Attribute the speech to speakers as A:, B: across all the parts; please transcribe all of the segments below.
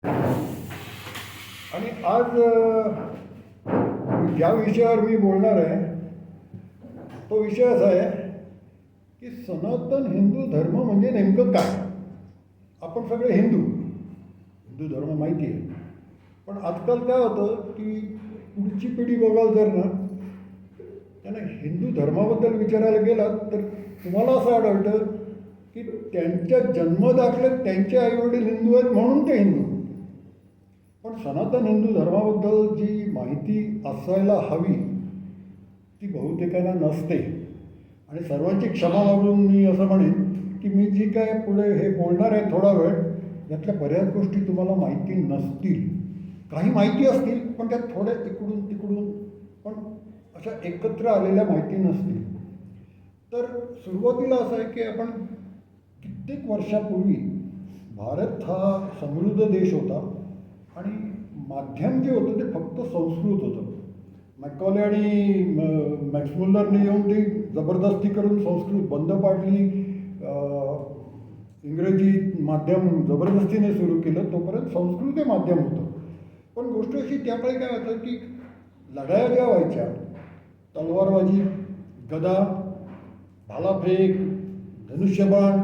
A: आणि आज ज्या विषयावर मी बोलणार आहे तो विषय असा आहे की सनातन हिंदू धर्म म्हणजे नेमकं काय. आपण सगळे हिंदू धर्म माहिती आहे, पण आजकाल काय होतं की पुढची पिढी बघाल जर ना त्यांना हिंदू धर्माबद्दल विचारायला गेलात तर तुम्हाला असं आढळतं की त्यांच्या जन्मदाखल्यात त्यांचे आईवडील हिंदू आहेत म्हणून ते हिंदू. पण सनातन हिंदू धर्माबद्दल जी माहिती असायला हवी ती बहुतेकांना नसते. आणि सर्वांची क्षमा मागून मी असं म्हणेन की मी जी काय पुढे हे बोलणार आहे थोडा वेळ, यातल्या बऱ्याच गोष्टी तुम्हाला माहिती नसतील. काही माहिती असतील पण त्यात थोड्या इकडून तिकडून पण अशा एकत्र आलेल्या माहिती नसतील. तर सुरुवातीला असं आहे की आपण कित्येक वर्षापूर्वी भारत हा समृद्ध देश होता आणि माध्यम जे होतं ते फक्त संस्कृत होतं. मॅकॉले आणि मॅक्समुलरने येऊन ती जबरदस्ती करून संस्कृत बंद पाडली. इंग्रजी माध्यम जबरदस्तीने सुरू केलं, तोपर्यंत संस्कृत हे माध्यम होतं. पण गोष्ट अशी त्यामुळे काय होतं की लढाया ज्या व्हायच्या, तलवारबाजी, गदा, भालाफेक, धनुष्यबाण,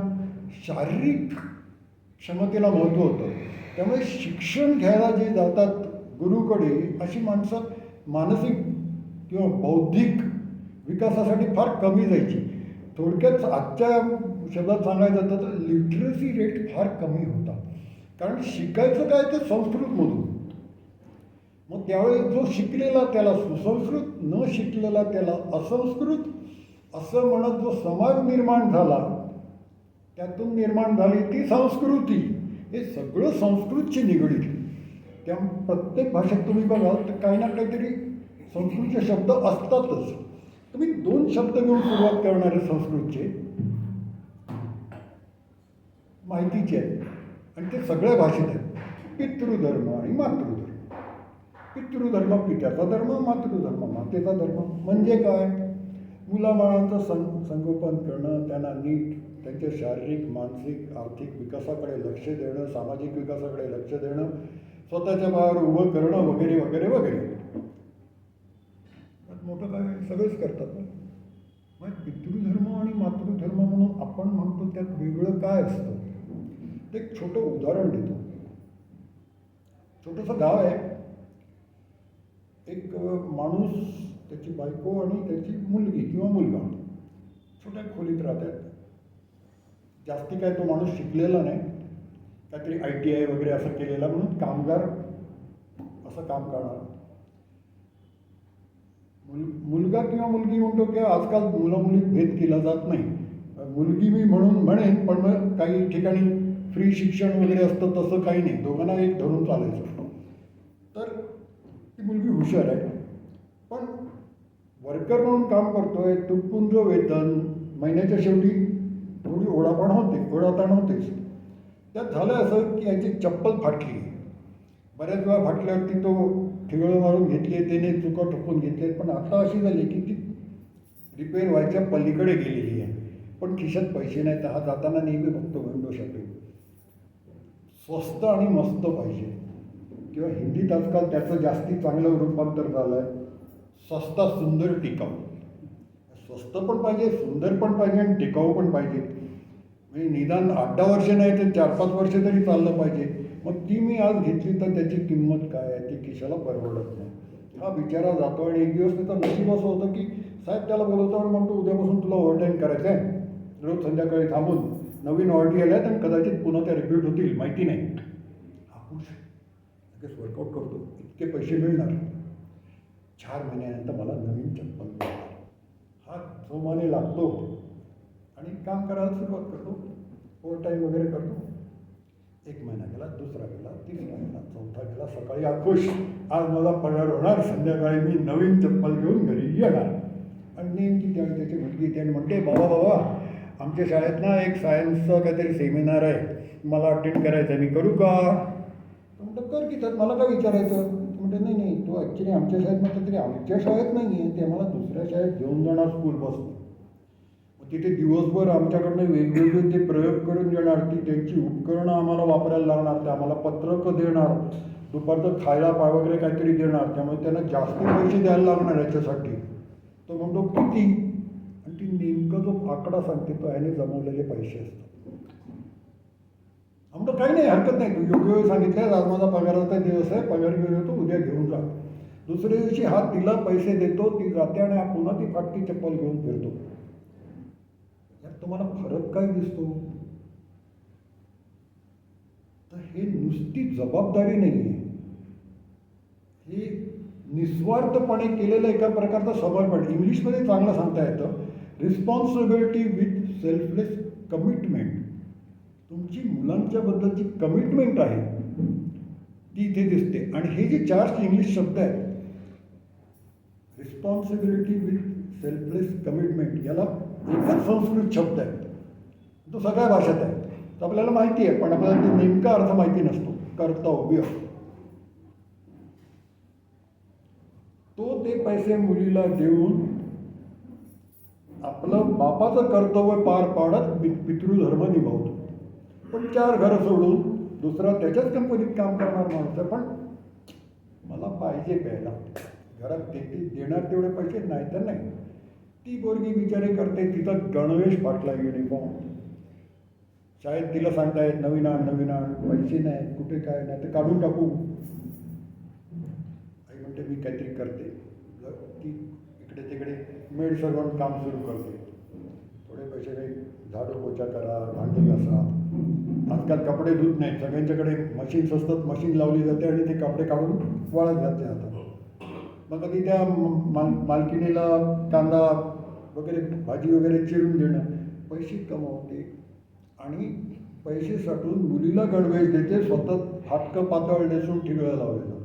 A: शारीरिक क्षमतेला महत्त्व होतं. त्यामुळे शिक्षण घ्यायला जे जातात गुरुकडे अशी माणसं मानसिक किंवा बौद्धिक विकासासाठी फार कमी जायची. थोडक्यात आजच्या शब्दात सांगायचं तर लिटरसी रेट फार कमी होता, कारण शिकायचं काय ते संस्कृतमधून. मग त्यावेळी जो शिकलेला त्याला सुसंस्कृत, न शिकलेला त्याला असंस्कृत असं म्हणत जो समाज निर्माण झाला, त्यातून निर्माण झाली ती संस्कृती. हे सगळं संस्कृतशी निगडीत. त्या प्रत्येक भाषेत तुम्ही बघाल तर काही ना काहीतरी संस्कृतचे शब्द असतातच. तर मी 2 शब्द घेऊन सुरुवात करणार आहे संस्कृतचे, माहितीचे आहेत आणि ते सगळ्या भाषेत आहेत. पितृधर्म आणि मातृधर्म. पितृधर्म पित्याचा धर्म, मातृधर्म मातेचा धर्म. म्हणजे काय? मुलाबाळांचं संगोपन करणं, त्यांना नीट त्यांच्या शारीरिक, मानसिक, आर्थिक विकासाकडे लक्ष देणं, सामाजिक विकासाकडे लक्ष देणं, स्वतःच्या पायावर उभं करणं वगैरे वगैरे वगैरे. मोठं काय सगळेच करतात ना. मग पितृधर्म आणि मातृधर्म म्हणून आपण म्हणतो त्यात वेगळं काय असतं ते एक छोटं उदाहरण देतो. छोटंसं गाव आहे. एक माणूस, त्याची बायको आणि त्याची मुलगी किंवा मुलगा छोट्या खोलीत राहतात. जास्ती काय तो माणूस शिकलेला नाही, काहीतरी ITI वगैरे असं केलेला म्हणून कामगार असं काम करणार. मुलगा किंवा मुलगी म्हणतो की आजकाल मुलं मुलीत भेद केला जात नाही. मुलगी मी म्हणून म्हणेन, पण मग काही ठिकाणी फ्री शिक्षण वगैरे असतं तसं काही नाही, दोघांना एक धरून चालायचं. तर ती मुलगी हुशार आहे, पण वर्कर म्हणून काम करतोय, तुटपुंज वेतन, महिन्याच्या शेवटी थोडी ओढाताण होतेच. त्यात झालं असं की याची चप्पल फाटली. बऱ्याच वेळा फाटल्यावरती तो ठिगळं मारून घेतली, त्याने चुका ठोकून घेतले. पण आता अशी झाली की ती रिपेअर व्हायच्या पलीकडे गेलेली आहे, पण खिशात पैसे नाहीत. हा जाताना नेहमी बघतो विंडो शॉपिंग. स्वस्त आणि मस्त पाहिजे, किंवा हिंदीत आजकाल त्याचं जास्ती चांगलं रूपांतर झालं आहे, सस्ता सुंदर टिकाऊ. स्वस्त पण पाहिजे, सुंदर पण पाहिजे आणि टिकाऊ पण पाहिजे. म्हणजे निदान 8-10 वर्ष नाही तर 4-5 वर्ष तरी चाललं पाहिजे. मग ती मी आज घेतली तर त्याची किंमत काय आहे, ती खिशाला परवडत नाही. हा बिचारा जातो आणि एक दिवस त्याचा नशीब असं होतं की साहेब त्याला बोलवतो आणि म्हणतो उद्यापासून तुला ओव्हरटाईम करायचं आहे, रोज संध्याकाळी थांबून नवीन ऑर्डर आल्या आणि कदाचित पुन्हा त्या रिपीट होतील, माहिती नाही. हा खुश लगेच वर्कआउट करतो, इतके पैसे मिळणार, 4 महिन्यानंतर मला नवीन चप्पल मिळणार. हा जोमाने लागतो आणि काम करायला सुरुवात करतो, ओव्हरटाईम वगैरे करतो. 1 महिना गेला, 2रा गेला, 3रा गेला, 4था गेला. सकाळी खुश, आज मला पगार होणार, संध्याकाळी मी नवीन चप्पल घेऊन घरी येणार. आणि नेमकी त्यावेळी त्याची मुलगी येते आणि म्हणते, बाबा आमच्या शाळेत ना एक सायन्सचं काहीतरी सेमिनार आहे, मला अटेंड करायचं आहे, मी करू का? म्हणतो कर की, त्यात मला काय विचारायचं. म्हणते नाही तो ॲक्च्युली आमच्या शाळेत म्हटलं तरी आमच्या शाळेत नाही आहे, ते आम्हाला दुसऱ्या शाळेत घेऊन जाणार स्कूल बसने. मग तिथे दिवसभर आमच्याकडनं वेगवेगळे ते प्रयोग करून देणार, ती त्यांची उपकरणं आम्हाला वापरायला लागणार, ते आम्हाला पत्रकं देणार, दुपारचं खायला वगैरे काहीतरी देणार, त्यामुळे त्यांना जास्त पैसे द्यायला लागणार याच्यासाठी. तो म्हणतो किती, आणि ती नेमकं जो आकडा सांगते तो ह्याने जमवलेले पैसे असतात. आमचं काही नाही, हरकत नाही, तू योग्य वेळ सांगितलं, आज माझा पगाराचा दिवस आहे, पगार घेऊन येतो, उद्या घेऊन जा. दुसऱ्या दिवशी हा तिला पैसे देतो, ती जाते आणि पुन्हा ती फाटकी चप्पल घेऊन फिरतो. यात तुम्हाला फरक काय दिसतो? तर हे नुसती जबाबदारी नाही आहे, हे निस्वार्थपणे केलेलं एका प्रकारचं समर्पण. इंग्लिशमध्ये चांगलं सांगता येतं, रिस्पॉन्सिबिलिटी विथ सेल्फलेस कमिटमेंट. तुमची मुलांच्याबद्दलची कमिटमेंट आहे ती इथे दिसते. आणि हे जे 4 इंग्लिश शब्द आहेत, रिस्पॉन्सिबिलिटी विथ सेल्फलेस कमिटमेंट, याला एकच संस्कृत शब्द आहे, तो सगळ्या भाषेत आहे, तर आपल्याला माहिती आहे, पण आपल्याला ते नेमका अर्थ माहिती नसतो. कर्तव्य. तो ते पैसे मुलीला देऊन आपलं बापाचं कर्तव्य पार पाडत पितृधर्म निभावतो. पण 4 घरं सोडून दुसरा त्याच्याच कंपनीत काम करणार माणूस आहे, पण मला पाहिजे प्यायला, घरात देणार तेवढे पैसे नाही तर नाही. ती पोरगी बिचारी करते, तिचा गणवेश फाटला, युनिफॉर्म, शाळेत तिला सांगतायत नवीन आण, पैसे नाही, कुठे काय नाही तर काढून टाकू. आई म्हणते मी काहीतरी करते. ती इकडे तिकडे मेड सर्वंट काम सुरू करते, थोडे पैसे नाही, झाडू पोछा करा, भांडी घासा. आजकाल कपडे धुत नाहीत, सगळ्यांच्याकडे मशीन्स असतात, मशीन लावली जाते आणि ते कपडे काढून वाळत घातले जातात. मग कधी त्या मालकिणीला कांदा वगैरे, भाजी वगैरे चिरून देणं, पैसे कमावते आणि पैसे साठवून मुलीला गणवेश देते, स्वतः फाटकं पातळ नेसून ठिगळं लावलेलं,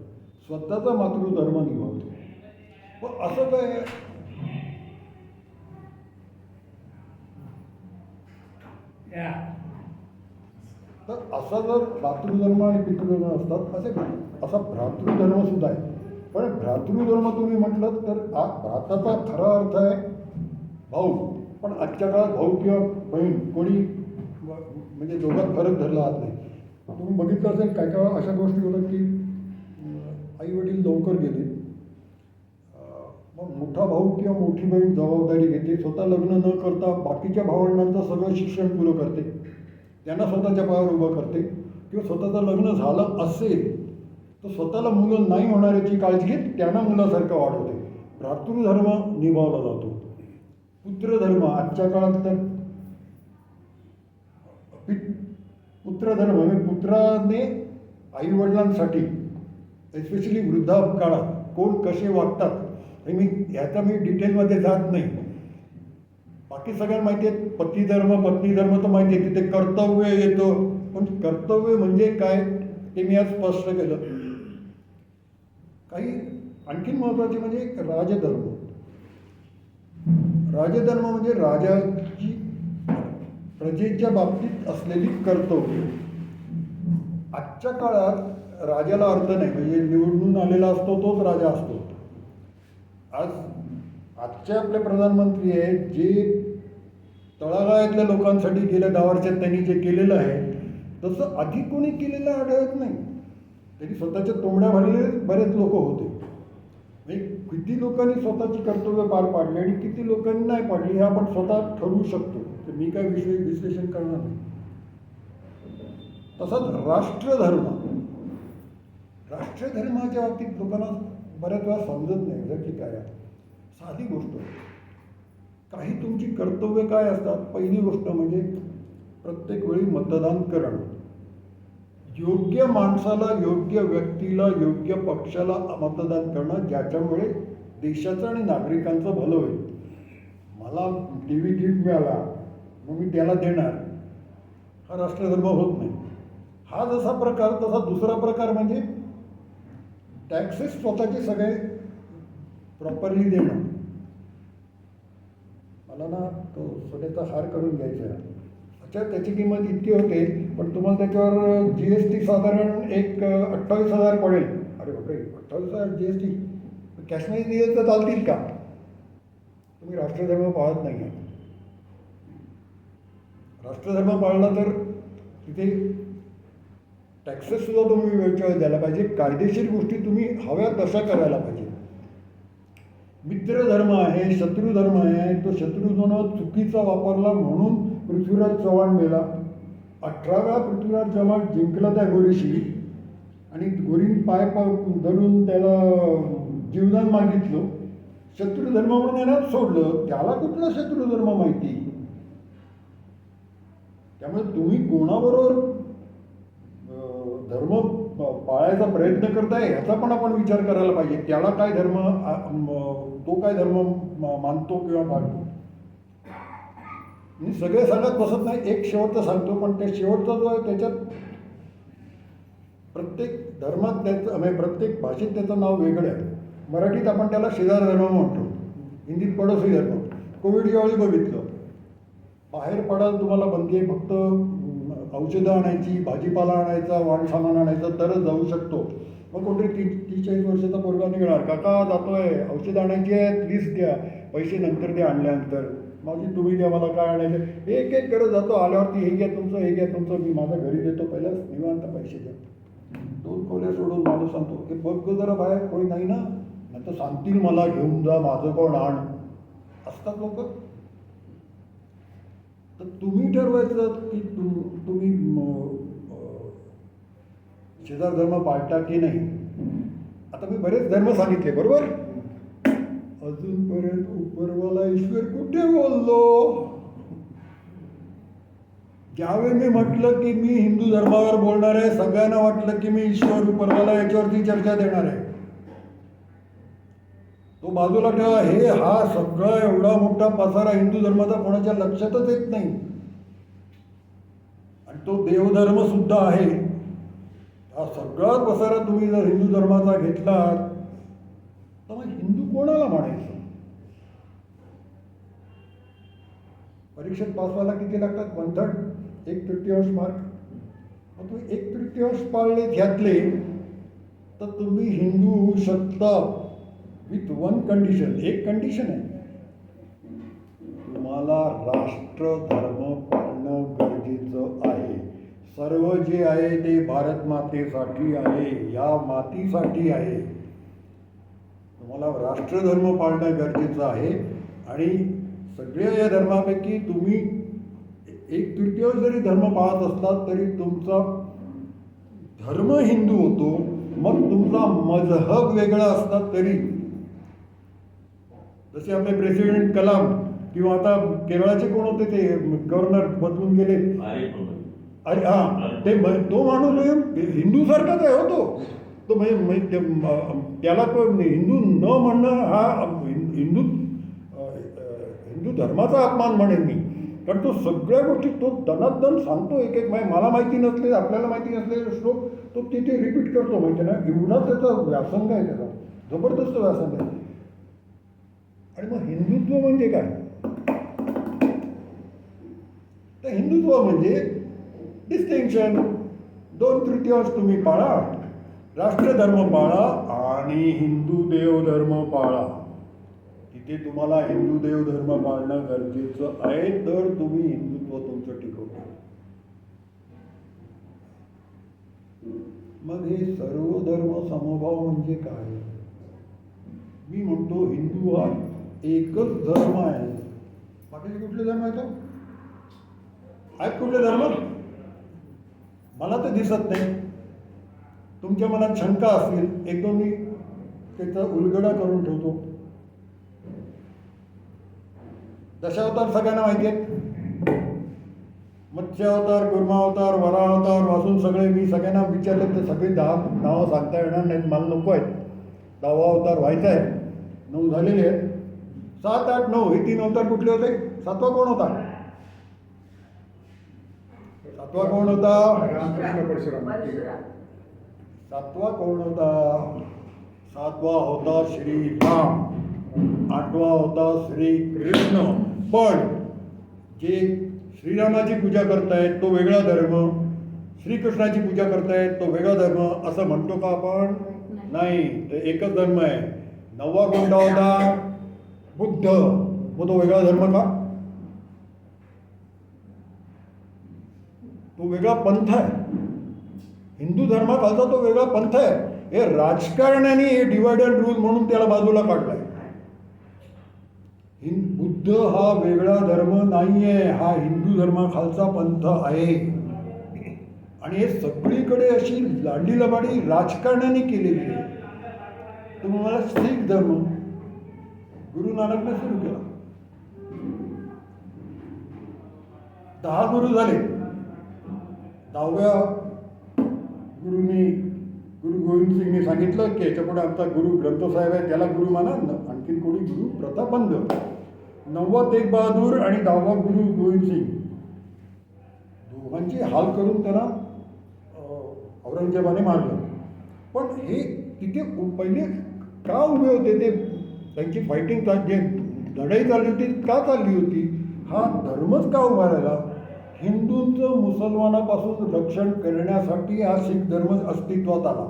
A: स्वतःचा मातृधर्म निभावते. पण असं काय, तर असा जर भातृधर्म आणि पितृधर्म असतात, असा भ्रातृधर्म सुद्धा आहे. पण भ्रातृधर्म तुम्ही म्हटलं तर भ्राताचा खरा अर्थ आहे भाऊ, पण आजच्या काळात भाऊ किंवा बहीण कोणी म्हणजे दोघात फरक धरला जात नाही. तुम्ही बघितलं असेल काय काय अशा गोष्टी होतात की आई वडील लवकर गेले, मग मोठा भाऊ किंवा मोठी बहीण जबाबदारी घेते, स्वतः लग्न न करता बाकीच्या भावंडांचं सगळं शिक्षण पुरं करते, त्यांना स्वतःच्या पायावर उभं करते, किंवा स्वतःचं लग्न झालं असेल तर स्वतःला मुलं नाही होणाऱ्याची काळजी घेत त्यांना मुलासारखं वाढवते. भ्रातृधर्म निभावला जातो. पुत्रधर्म आजच्या काळात तर पुत्रधर्म म्हणजे पुत्राने आईवडिलांसाठी एस्पेशली वृद्धापकाळात कोण कसे वागतात हे मी डिटेलमध्ये जात नाही. बाकी सगळ्यांना माहिती आहे, पतिधर्म पत्नीधर्म तर माहिती आहे, तिथे कर्तव्य येतं, पण कर्तव्य म्हणजे काय ते मी आज स्पष्ट केलं. काही आणखीन महत्त्वाचे म्हणजे राजधर्म. राजधर्म म्हणजे राजाची प्रजेच्या बाबतीत असलेली कर्तव्य. आजच्या काळात राजाला अर्थ नाही, म्हणजे निवडून आलेला असतो तोच राजा असतो. आजचे आपले प्रधानमंत्री आहेत जे तळागाळातल्या लोकांसाठी गेल्या 10 वर्षात त्यांनी जे केलेलं आहे तसं आधी कोणी केलेलं आढळत नाही. त्यांनी स्वतःच्या तोंड्या भरलेले बरेच लोक होते. म्हणजे किती लोकांनी स्वतःची कर्तव्य पार पाडली आणि किती लोकांनी नाही पाडली हे आपण स्वतः ठरवू शकतो, तर मी काय विश्लेषण करणार नाही. तसंच राष्ट्रधर्म. राष्ट्रधर्माच्या बाबतीत लोकांना बऱ्याच वेळा समजत नाही जर की काय. साधी गोष्ट, काही तुमची कर्तव्य काय असतात. पहिली गोष्ट म्हणजे प्रत्येक वेळी मतदान करणं, योग्य माणसाला, योग्य व्यक्तीला, योग्य पक्षाला मतदान करणं, ज्याच्यामुळे देशाचं आणि नागरिकांचं भलं होईल. मला टी व्ही गिफ्ट मिळाला मग मी त्याला देणार, हा राष्ट्रधर्म होत नाही. हा जसा प्रकार तसा दुसरा प्रकार म्हणजे टॅक्सेस स्वतःचे सगळे प्रॉपरली देणं. मला ना तो सोन्याचा हार करून घ्यायचा आहे. अच्छा, त्याची किंमत इतकी होते, पण तुम्हाला त्याच्यावर GST साधारण एक 28,000 पडेल. अरे बापरे, 28,000 GST कॅशमध्ये दिले तर चालतील का? तुम्ही राष्ट्रधर्म पाळत नाही आहे. राष्ट्रधर्म पाळला तर तिथे टॅक्सेससुद्धा तुम्ही वेळच्या वेळी द्यायला पाहिजे. कायदेशीर गोष्टी तुम्ही हव्या तशा करायला पाहिजे. मित्रधर्म आहे, शत्रुधर्म आहे. तो शत्रुधर्म चुकीचा वापरला म्हणून पृथ्वीराज चव्हाण मेला. 18व्या पृथ्वीराज चव्हाण जिंकला त्या गोरीशी आणि गोरीन पाय धरून त्याला जीवदान मागितलं. शत्रुधर्म म्हणून येण्यात सोडलं. त्याला कुठला शत्रुधर्म माहिती. त्यामुळे तुम्ही कोणाबरोबर धर्म पाळायचा प्रयत्न करताय ह्याचा पण आपण विचार करायला पाहिजे. त्याला काय धर्म, तो काय धर्म मानतो किंवा पाळतो. मी सगळे सांगत बसत नाही. एक शेवटचं सांगतो, पण त्या शेवटचा जो आहे त्याच्यात प्रत्येक धर्मात त्याचं म्हणजे प्रत्येक भाषेत त्याचं नाव वेगळं आहे. मराठीत आपण त्याला शेजार धर्म म्हणतो, हिंदीत पडोसी धर्म. कोविडच्या वेळी बघितलं, बाहेर पडाल तुम्हाला बंदी आहे, फक्त औषधं आणायची, भाजीपाला आणायचा, वाण सामान आणायचं तरच जाऊ शकतो. मग कोणतरी 30-40 वर्षाचा पोरगा निघणार, काका जातोय, औषधं आणायची आहे, लिस्ट द्या, पैसे नंतर द्या आणल्यानंतर. माझी तुम्ही द्या, मला काय आणायचं. एक एक करत जातो. आल्यावरती हे घ्या तुमचं, हे घ्या तुमचं, मी माझ्या घरी देतो, पहिला निवांत पैसे द्या. 2 खोल्या सोडून माणूस सांगतो की बघ जरा बाहेर कोणी नाही ना, नाही तर सांगतील मला घेऊन जा, माझं कोण आण. असतात लोक. तर तुम्ही ठरवायचं की तुम्ही शेजार धर्म पाळता की नाही. आता मी बरेच धर्म सांगितले बरोबर. अजूनपर्यंत उपरवाला ईश्वर कुठे बोललो. ज्यावेळी मी म्हटलं की मी हिंदू धर्मावर बोलणार आहे, सगळ्यांना वाटलं की मी ईश्वर उपरवाला याच्यावरती चर्चा देणार आहे. तो बाजूला ठेवा. हा सगळा एवढा मोठा पसारा हिंदू धर्माचा कोणाच्या लक्षातच येत नाही. आणि तो देवधर्म सुद्धा आहे. हा सगळा पसारा तुम्ही जर हिंदू धर्माचा घेतला तर मग हिंदू कोणाला म्हणायचं. परीक्षेत पास व्हायला किती लागतात? 1/3, 1/3 मार्क. मग तुम्ही 1/3 पाळले ह्यातले तर तुम्ही हिंदू होऊ शकता. With one condition. एक कंडिशन आहे, तुम्हाला राष्ट्रधर्म पाळणं गरजेचं आहे. सर्व जे आहे ते भारत मातेसाठी आहे, या मातीसाठी आहे. तुम्हाला राष्ट्रधर्म पाळणं गरजेचं आहे. आणि सगळ्या या धर्मापैकी तुम्ही 1/3 जरी धर्म पाळत असलात तरी तुमचा धर्म हिंदू होतो. मग तुमचा मजहब वेगळा असला तरी, जसे आपले प्रेसिडेंट कलाम किंवा आता केरळाचे कोण होते ते गव्हर्नर बदलून गेले, अरे हां, ते तो माणूस हिंदूसारखाच आहे हो तो म्हणजे त्याला हिंदू न म्हणणं हा हिंदू धर्माचा अपमान म्हणेन मी. कारण तो सगळ्या गोष्टी तो दनादन सांगतो. एक एक मला माहिती नसले, आपल्याला माहिती नसलेले श्लोक तो तिथे रिपीट करतो. माहिती ना, एवढा त्याचा व्यासंग आहे, त्याचा जबरदस्त व्यासंग आहे. आणि मग हिंदुत्व म्हणजे काय? तर हिंदुत्व म्हणजे डिस्टिंक्शन. 2/3 तुम्ही पाळा, राष्ट्रधर्म पाळा आणि हिंदू देवधर्म पाळा. तिथे तुम्हाला हिंदू देवधर्म पाळणं गरजेचं आहे, तर तुम्ही हिंदुत्व तुमचं टिकवता. मग हे सर्व धर्म समभाव म्हणजे काय? मी म्हणतो हिंदू हा एकच धर्म आहे. बाकीचे कुठले धर्म आहेत? आहेत कुठले धर्म? मला तर दिसत नाही. तुमच्या मनात शंका असतील, एकदम मी त्याचा उलगडा करून ठेवतो. दशावतार सगळ्यांना माहिती आहेत. मत्स्यावतार, कुर्मावतार, वरावतार वाचून सगळे मी सगळ्यांना विचारले तर सगळी 10 नावं सांगता येणार नाहीत. मला नको आहेत. 10वा अवतार व्हायचा आहे. 9 झालेले आहेत. 7, 8, 9 हे 3 अवतार कुठले होते? 7वा कोण होता? 7वा कोण होता? 7वा कोण होता? 7वा होता श्रीराम. 8वा होता श्रीकृष्ण. पण जे श्रीरामाची पूजा करतायत तो वेगळा धर्म, श्रीकृष्णाची पूजा करतायत तो वेगळा धर्म, असं म्हणतो का आपण? नाही. ते एकच धर्म आहे. 9वा कोणता होता? बुद्ध. मग तो वेगळा धर्म का? तो वेगळा पंथ आहे. हिंदू धर्माखालचा तो वेगळा पंथ आहे. हे राजकारण्याने हे डिवाइड अँड रूल म्हणून त्याला बाजूला काढलाय. बुद्ध हा वेगळा धर्म नाहीये, हा हिंदू धर्माखालचा पंथ आहे. आणि हे सगळीकडे अशी लांडी लबाडी राजकारण्याने केलेली आहे. तुम्हाला शीख धर्म गुरु नानकने सुरू केला. 10 गुरु झाले. 10व्या गुरुनी गुरु गोविंद सिंगने सांगितलं की याच्यापुढे आमचा गुरु ग्रंथ साहेब आहे, त्याला गुरु माना. आणखीन कोणी गुरु प्रतापबंद. 9वा तेग बहादूर आणि 10वा गुरु गोविंद सिंग, दोघांची हाल करून त्यांना औरंगजेबाने मारलं. पण हे तिथे पहिले का उभे होते? ते त्यांची फायटिंग जे लढाई चालली होती का चालली होती? हा धर्मच का उभा राहिला? हिंदूंचं मुसलमानापासून रक्षण करण्यासाठी हा शीख धर्म अस्तित्वात आला.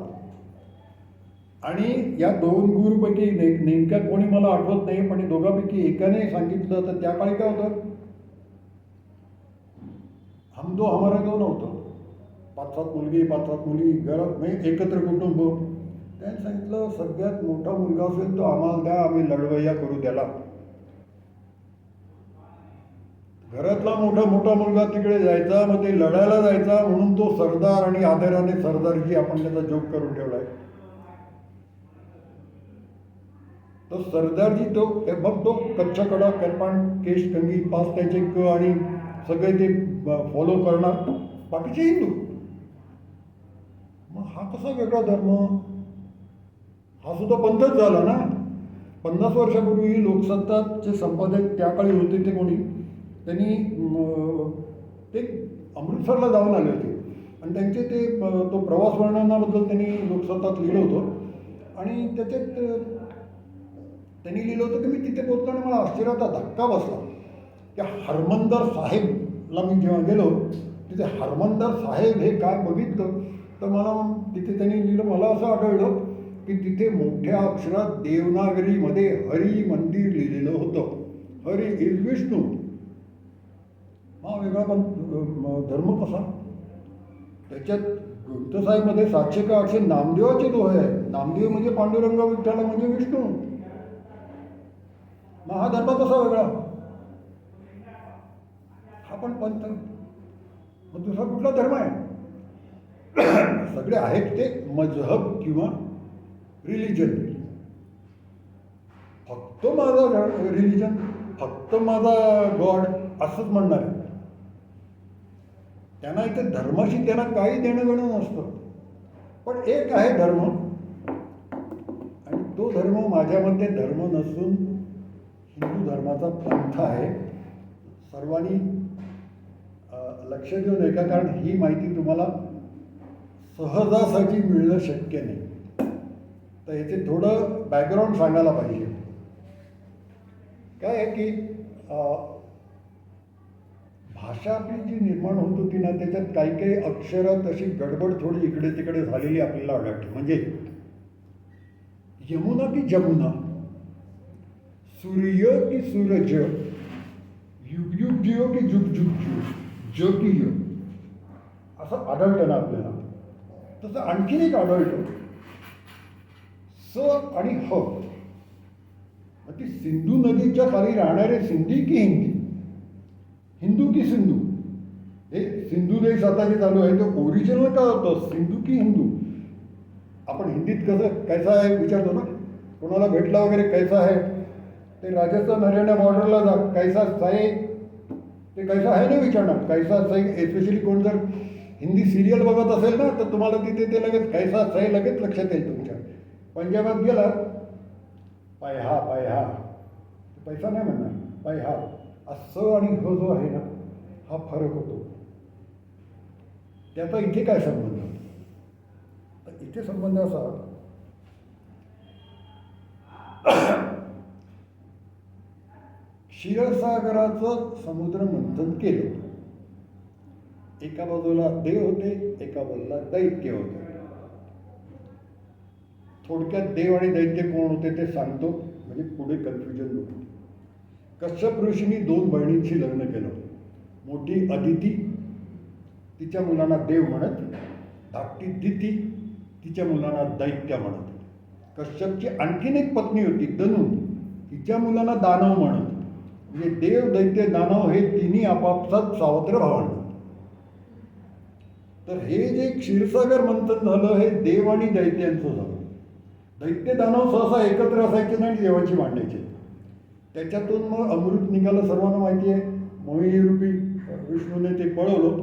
A: आणि या 2 गुरुपैकी नेमक्या कोणी मला आठवत नाही, पण दोघांपैकी एकाने सांगितलं. तर त्या काळी काय होतं, हम दो हमारे दो नव्हतं. 5-7 मुलगी 5-7 मुली घरात, म्हणजे एकत्र कुटुंब. त्याने सांगितलं सगळ्यात मोठा मुलगा असेल तो आम्हाला द्या, आम्ही लढवय्या करू त्याला. घरातला मोठा मुलगा तिकडे जायचा, मग ते लढायला जायचा, म्हणून तो सरदार आणि आदराने सरदारजी आपण त्याचा जोक करून ठेवलाय. तो सरदारजी मग तो कच्च्याकडा करपान केश कंगी पास त्याचे आणि सगळे ते फॉलो करणार, बाकीचे हिंदू. मग हा कसा वेगळा धर्म? हा सुद्धा पंथच झाला ना. 50 वर्षापूर्वी लोकसत्ताचे संपादक त्या काळी होते ते कोणी, त्यांनी ते अमृतसरला जाऊन आले होते आणि त्यांचे ते तो प्रवास वर्णनाबद्दल त्यांनी लोकसत्तात लिहिलं होतं. आणि त्याच्यात त्यांनी लिहिलं होतं की मी तिथे पोचलो आणि मला आश्चर्याचा धक्का बसला. त्या हरमंदर साहेबला मी जेव्हा गेलो, तिथे हरमंदर साहेब हे काय बघितलं तर मला तिथे त्यांनी लिहिलं, मला असं आढळलं की तिथे मोठ्या अक्षरात देवनागरीमध्ये हरी मंदिर लिहिलेलं होतं. हरी इज विष्णू. हा वेगळा पण धर्म कसा? त्याच्यात ग्रंथसाहेबमध्ये 700 का 800 नामदेवाचे दोहे आहेत. नामदेव म्हणजे पांडुरंग, विठ्ठल म्हणजे विष्णू. मग हा धर्म कसा वेगळा? हा पण पंथ. मग दुसरा कुठला धर्म आहे? सगळे आहेत ते मजहब किंवा रिलिजन. फक्त माझा रिलिजन, फक्त माझा गॉड असंच म्हणणार आहे. त्यांना इथे धर्माशी त्यांना काही देणं घेणं नसतं. पण एक आहे धर्म, आणि तो धर्म माझ्यामध्ये धर्म नसून हिंदू धर्माचा पंथ आहे. सर्वांनी लक्ष देऊन ऐका, कारण ही माहिती तुम्हाला सहजासहजी मिळणं शक्य नाही. तर याचे थोडं बॅकग्राऊंड सांगायला पाहिजे. काय आहे की भाषा आपली जी निर्माण होत होती ना, त्याच्यात काही अक्षरात अशी गडबड थोडी इकडे तिकडे झालेली आपल्याला आढळते. म्हणजे यमुना की जमुना, सूर्य की सूरज, युग युग जिओ की जुग जुग जिओ, जो की यो, असं आढळतं ना आपल्याला. तसं आणखीन एक आढळतं, स आणि ह. मग ती सिंधू नदीच्या खाली राहणारे सिंधी की हिंदी, हिंदू की सिंधू. हे सिंधू देश आता जे चालू आहे तो ओरिजिनल का होतं, सिंधू की हिंदू. आपण हिंदीत कसं कैसा आहे विचारतो ना, कोणाला भेटला वगैरे कैसा आहे, ते राजस्थान हरियाणा बॉर्डरला जा कैसा सही, ते कैसा आहे नाही विचारणार, कैसा सही. एस्पेशली कोण जर हिंदी सिरियल बघत असेल ना, तर तुम्हाला तिथे ते लगेच कैसा सही लगेच लक्षात येईल तुमच्या. पंजाबात गेला पायहा पायहा, पैसा नाही म्हणणार, पायहा. असं आणि ह जो आहे ना, हा फरक होतो. त्याचा इथे काय संबंध? तर इथे संबंध असा, क्षीरसागराचं समुद्र मंथन केलं. एका बाजूला देव होते, एका बाजूला दैत्य होते. थोडक्यात देव आणि दैत्य कोण होते ते सांगतो, म्हणजे पुढे कन्फ्युजन नको. कश्यप ऋषींनी 2 बहिणींशी लग्न केलं. मोठी अदिती तिच्या मुलांना देव म्हणत, धाकटी दिती तिच्या मुलांना दैत्य म्हणत. कश्यपची आणखीन एक पत्नी होती दनू, तिच्या मुलांना दानव म्हणत. म्हणजे देव दैत्य दानव हे तिन्ही आपापसात सावत्र भावंड. तर हे जे क्षीरसागर मंथन झालं हे देव आणि दैत्यांचं झालं. दैत्य दानव सहसा एकत्र असायचे नाही, देवाची मांडायचे. त्याच्यातून मग अमृत निघालं, सर्वांना माहिती आहे. मोहिनी रूपी विष्णूने ते पळवलं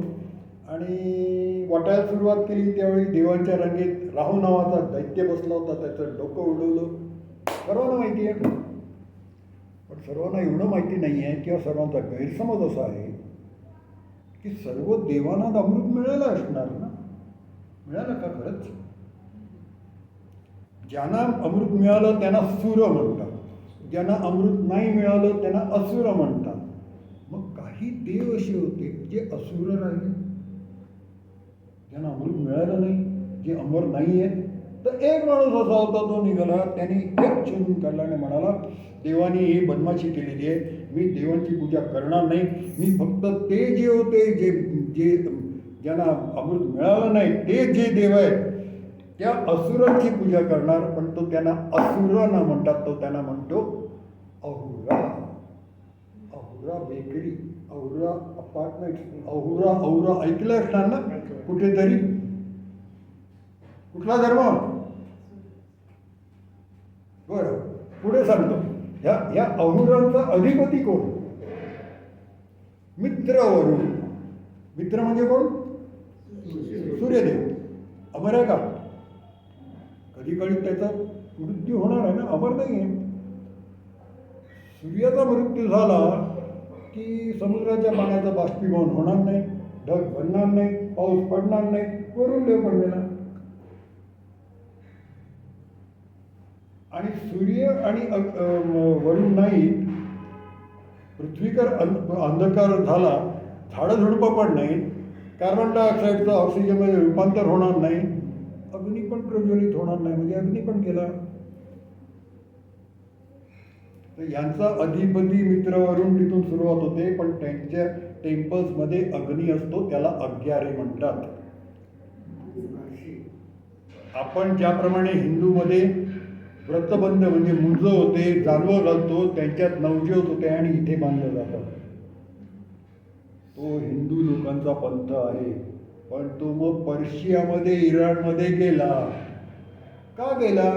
A: आणि वाटायला सुरुवात केली. त्यावेळी देवांच्या रांगेत राहू नावाचा दैत्य बसला होता, त्याचं डोकं उडवलं, सर्वांना माहिती आहे. पण सर्वांना एवढं माहिती नाही आहे किंवा सर्वांचा गैरसमज असा आहे की सर्व देवांना अमृत मिळालं असणार ना. मिळालं का खरंच? ज्यांना अमृत मिळालं त्यांना सूर म्हणतात, ज्यांना अमृत नाही मिळालं त्यांना असुर म्हणतात. मग काही देव असे होते जे असुर राहिले, ज्यांना अमृत मिळालं नाही, जे अमर नाही आहे. तर एक माणूस असा होता, तो निघाला, त्यांनी एक चिरून काढला आणि म्हणाला, देवानी ही बदमाशी केलेली आहे, मी देवांची पूजा करणार नाही, मी फक्त ते जे होते जे जे ज्यांना अमृत मिळालं नाही ते जे देव आहेत त्या असुरांची पूजा करणार. पण तो त्यांना असुर न म्हणतात, तो त्यांना म्हणतो अहुरा. अहुरा बेकरी, अहुरा अपार्टमेंट, अहुरा अहुरा ऐकलं असणार ना कुठेतरी. कुठला धर्म? बरं, पुढे सांगतो. ह्या अहुरांचा अधिपती कोण? मित्रवरुण. मित्र म्हणजे कोण? सूर्यदेव. अमर आहे का? कधी काळी त्याचा मृत्यू होणार आहे ना, अमर नाही आहे. सूर्याचा मृत्यू झाला की समुद्राच्या पाण्याचं बाष्पीभवन होणार नाही, ढग बनणार नाही, पाऊस पडणार नाही, वरून देव पडलेला. आणि सूर्य आणि वरून नाही, पृथ्वीकर अंधकार झाला, झाडं झुडपं पण नाही, कार्बन डायऑक्साईडचं ऑक्सिजनमध्ये रूपांतर होणार नाही, अग्नी पण प्रज्वलित होणार नाही, म्हणजे अग्नी पण गेला. तर यांचा अधिपती मित्रवरून तिथून सुरुवात होते. पण त्यांच्या टेम्पल्समध्ये अग्नी असतो, त्याला अग्यारे म्हणतात. आपण ज्याप्रमाणे हिंदूमध्ये व्रतबंध म्हणजे मुंज होते, जानवं घालतो, त्यांच्यात नवज्योत होते आणि इथे बांधलं जातं. तो हिंदू लोकांचा पंथ आहे. पण तो मग पर्शियामध्ये, इराणमध्ये गेला. का गेला?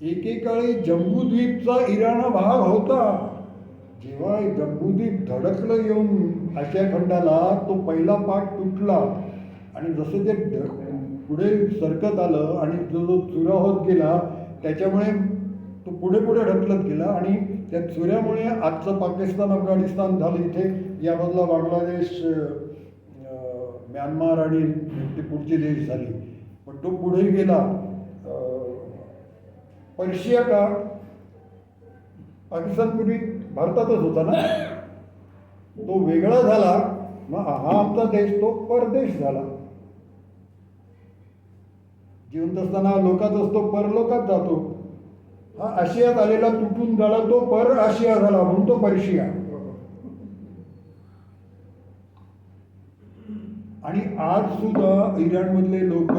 A: एकेकाळी जम्बूद्वीपचा इराण भाग होता. जेव्हा जम्बूद्वीप धडकलं येऊन आशिया खंडाला, तो पहिला पाठ तुटला आणि जसं ते पुढे सरकत आलं आणि जो जो चुरा होत गेला त्याच्यामुळे तो पुढे पुढे ढकलत गेला आणि त्या चुऱ्यामुळे आजचं पाकिस्तान, अफगाणिस्तान झालं इथे, या बाजूला बांगलादेश, म्यानमार आणि ते पुढचे देश झाले. पण तो पुढे गेला. पर्शिया का? पाकिस्तान पूर्वी भारतातच होता ना, तो वेगळा झाला. मग हा आमचा देश तो परदेश झाला. जिवंत असताना लोकात असतो, परलोकात जातो. हा आशियात आलेला तुटून झाला, तो पर आशिया झाला, म्हणून तो पर्शिया. आणि आज सुद्धा इराणमधले लोक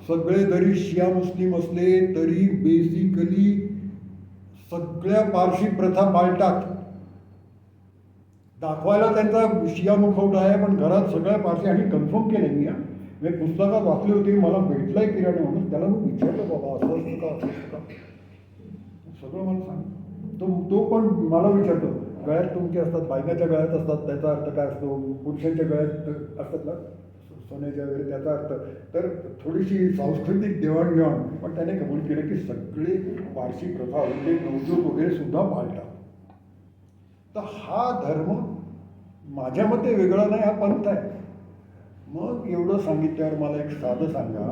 A: सगळे जरी शिया मुस्लिम असले तरी बेसिकली सगळ्या पारशी प्रथा पाळतात. दाखवायला त्यांचा शिया मुखवटा आहे, पण घरात सगळ्या पारशी. आणि कन्फर्म केलं मी, मी पुस्तकात वाचली होती, मला भेटला एक इराणी म्हणून, त्याला मी विचारलं, बाबा असं असतं का, असं असतं का, सगळं मला सांग. तो पण मला विचारतो, गळ्यात तुमचे असतात, बायकाच्या गळ्यात असतात, त्याचा अर्थ काय असतो, पुरुषांच्या गळ्यात असतात ना सोन्याच्या वगैरे, त्याचा अर्थ. तर थोडीशी सांस्कृतिक देवाणघेवाण. पण त्याने कबूल केलं की सगळे पारशी प्रथा वगैरे, नवजोत वगैरे सुद्धा पाळतात. तर हा धर्म माझ्या मते वेगळा नाही, हा पंथ आहे. मग एवढं सांगितल्यावर मला एक साधं सांगा,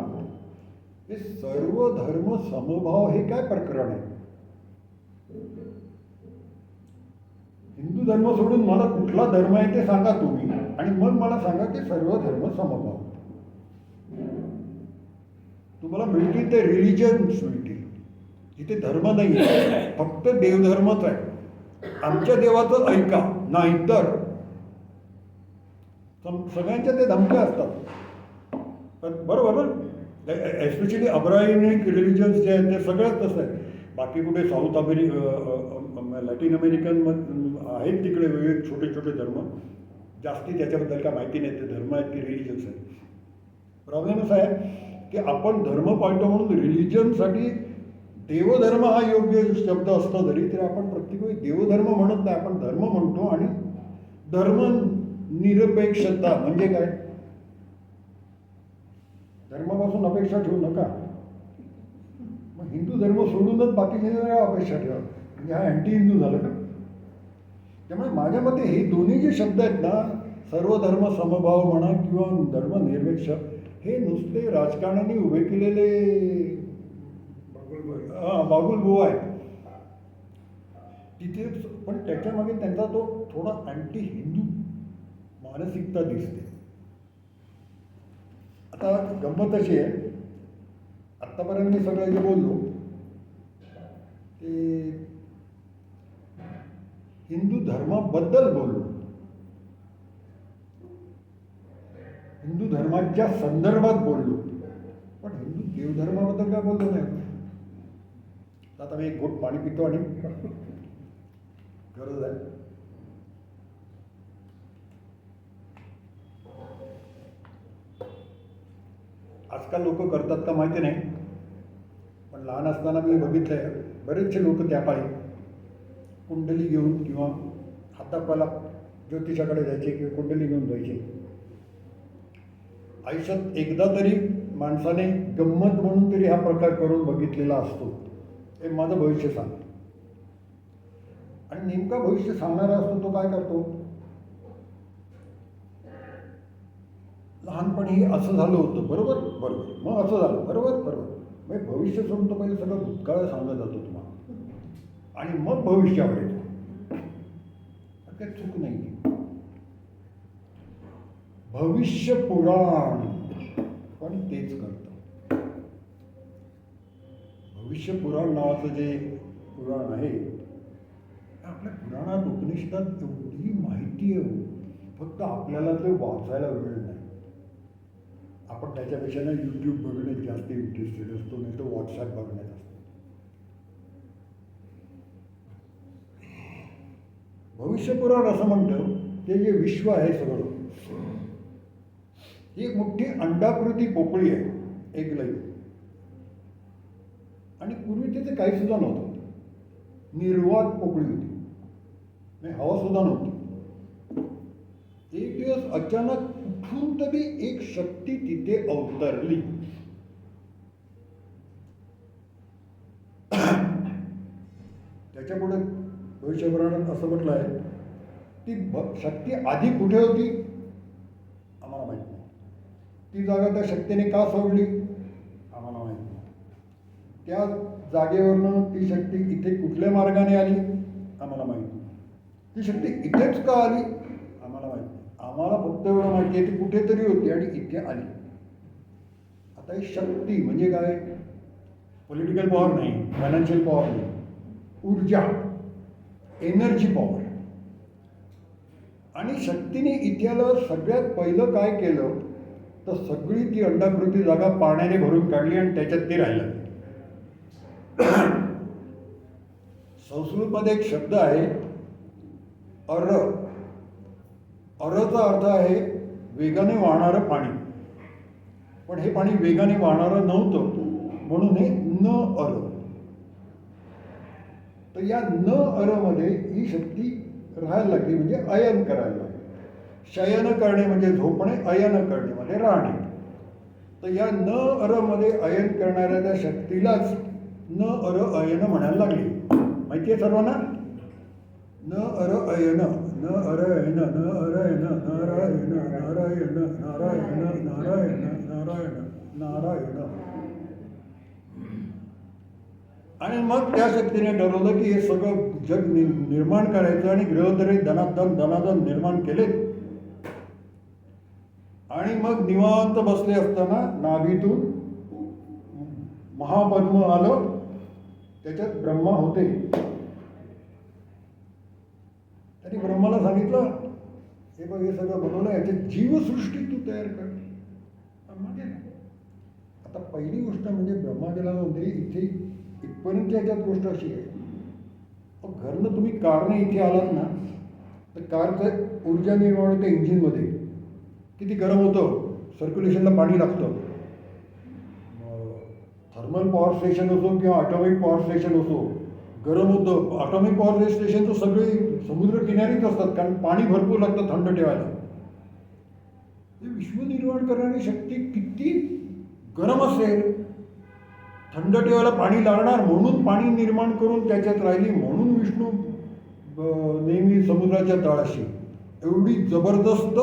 A: हे सर्व धर्म समभाव हे काय प्रकरण आहे? हिंदू धर्म सोडून मला कुठला धर्म आहे ते सांगा तुम्ही, आणि मग मला सांगा की सर्व धर्म समभाव. तुम्हाला मिळतील ते रिलिजन्स मिळतील, जिथे धर्म नाही आहे, फक्त देवधर्मच आहे. आमच्या देवाचं ऐका, नाहीतर सगळ्यांच्या ते धमक्या असतात. पण बरोबर ना, एस्पेशली अब्राहिमिक रिलिजन्स जे आहेत ते सगळ्यात तसं आहे. बाकी कुठे साऊथ लॅटिन अमेरिकन आहेत तिकडे वेगवेगळे छोटे छोटे धर्म, जास्ती त्याच्याबद्दल काय माहिती नाही ते धर्म आहेत की रिलिजन्स आहेत. प्रॉब्लेम असा आहे की आपण धर्म पाळतो म्हणून रिलिजनसाठी देवधर्म हा योग्य शब्द असला तरी तरी आपण प्रत्येक वेळी देवधर्म म्हणत नाही, आपण धर्म म्हणतो. आणि धर्मनिरपेक्षता म्हणजे काय? धर्मापासून अपेक्षा ठेवू नका. मग हिंदू धर्म सोडूनच बाकीचे अपेक्षा ठेवा, म्हणजे हा अँटी हिंदू झालं का? त्यामुळे माझ्या मते हे दोन्ही जे शब्द आहेत ना, सर्वधर्म समभाव म्हणा किंवा धर्मनिरपेक्ष, हे नुसते राजकारणाने उभे केलेले बागुलबुवा आहेत तिथे. पण त्याच्यामागे त्यांचा तो थोडा अँटी हिंदू मानसिकता दिसते. आता गंमत अशी आहे, आत्तापर्यंत मी सगळं जे बोललो ते हिंदू धर्माबद्दल बोललो, हिंदू धर्माच्या संदर्भात बोललो, पण हिंदू देवधर्माबद्दल काय बोललो नाही. आता मी एक घोट पाणी पितो आणि गरज आहे. आजकाल लोक करतात का माहिती नाही, पण लहान असताना मी बघितलंय बरेचसे लोक त्या काळी कुंडली घेऊन किंवा हातापाला ज्योतिषाकडे जायचे किंवा कुंडली घेऊन जायचे. आयुष्यात एकदा तरी माणसाने गंमत म्हणून तरी हा प्रकार करून बघितलेला असतो. हे माझं भविष्य सांग. आणि नेमका भविष्य सांगणारा असतो तो काय करतो? लहानपणी असं झालं होतं, बरोबर बरोबर, मग असं झालं, बरोबर बरोबर. मग भविष्य सोडून तो पहिले सगळं भूतकाळ सांगत जातो तुम्हाला, आणि मग भविष्यावर येतो. काही चूक नाही. भविष्य पुराण पण तेच करतं. भविष्य पुराण नावाचं जे पुराण आहे, आपल्या पुराणात उपनिषदात एवढी माहिती आहे, फक्त आपल्याला ते वाचायला वेळ नाही. आपण त्याच्यापेक्षा ना यूट्यूब बघण्यात जास्त इंटरेस्टेड असतो, नाही तर व्हॉट्सॲप बघण्यात असतो. भविष्यपुराण असं म्हणतं ते जे विश्व आहे सगळं, ही एक मोठी अंडाकृती पोकळी आहे, एक लई. आणि पूर्वी तिथे काही सुद्धा नव्हतं, निर्वात पोकळी होती, नाही हवा सुद्धा नव्हती. एक दिवस अचानक कुठून तरी एक शक्ती तिथे अवतरली. त्याच्यापुढे भविष्यपुराणात असं म्हटलं आहे, ती शक्ती आधी कुठे होती आम्हाला माहित नाही. ती जागा त्या शक्तीने का सोडली आम्हाला माहित नाही. त्या जागेवरनं ती शक्ती इथे कुठल्या मार्गाने आली आम्हाला माहित नाही. ती शक्ती इथेच का आली आम्हाला माहित नाही. आम्हाला फक्त एवढं माहिती आहे ती कुठेतरी होती आणि इथे आली. आता ही शक्ती म्हणजे काय? पॉलिटिकल पॉवर नाही, फायनान्शियल पॉवर नाही, ऊर्जा, एनर्जी पॉवर. आणि शक्तीने इथेला सगळ्यात पहिलं काय केलं तर सगळी ती अंडाकृती जागा पाण्याने भरून काढली आणि त्याच्यात ती राहिलं. संस्कृतमध्ये एक शब्द आहे अर. अरचा अर्थ आहे वेगाने वाहणारं पाणी. पण हे पाणी वेगाने वाहणारं नव्हतं म्हणून हे न अर. तर या न अरमध्ये ही शक्ती राहायला लागली, म्हणजे अयन करायला लागली. शयन करणे म्हणजे झोपणे, अयन करणे म्हणजे राहणे. तर या न अरमध्ये अयन करणाऱ्या त्या शक्तीलाच न अर अयन म्हणायला लागली. माहिती आहे सर्वांना? न अर अयन, न अर अयन, न अर अयन, नारायण नारायण नारायण नारायण नारायण नारायण. आणि मग त्या शक्तीने ठरवलं की हे सगळं जग निर्माण करायचं आणि ग्रहधरे धनाधन धनाधन निर्माण केले. आणि मग निवांत बसले असताना नाभीतून महापद्म आलं, त्याच्यात ब्रह्मा होते. त्यांनी ब्रह्माला सांगितलं हे बघ, हे सगळं बनवलं, याची जीवसृष्टी तू तयार कर. म्हणजे आता पहिली गोष्ट म्हणजे ब्रह्मांडामध्ये इथे इथपर्यंत याच्यात गोष्ट अशी आहे, घरनं तुम्ही कारने इथे आलात ना, तर कारचं ऊर्जा निर्माण होते इंजिनमध्ये, किती गरम होतं, सर्क्युलेशनला पाणी लागतं. थर्मल पॉवर स्टेशन असो किंवा ऑटोमिक पॉवर स्टेशन असो, गरम होतं. ऑटोमिक पॉवर स्टेशन तर सगळे समुद्र किनारीच असतात, कारण पाणी भरपूर लागतं थंड ठेवायला. विश्व निर्माण करणारी शक्ती किती गरम असेल, थंड ठेवायला पाणी लागणार, म्हणून पाणी निर्माण करून त्याच्यात राहिली, म्हणून विष्णू नेहमी समुद्राच्या तळाशी. एवढी जबरदस्त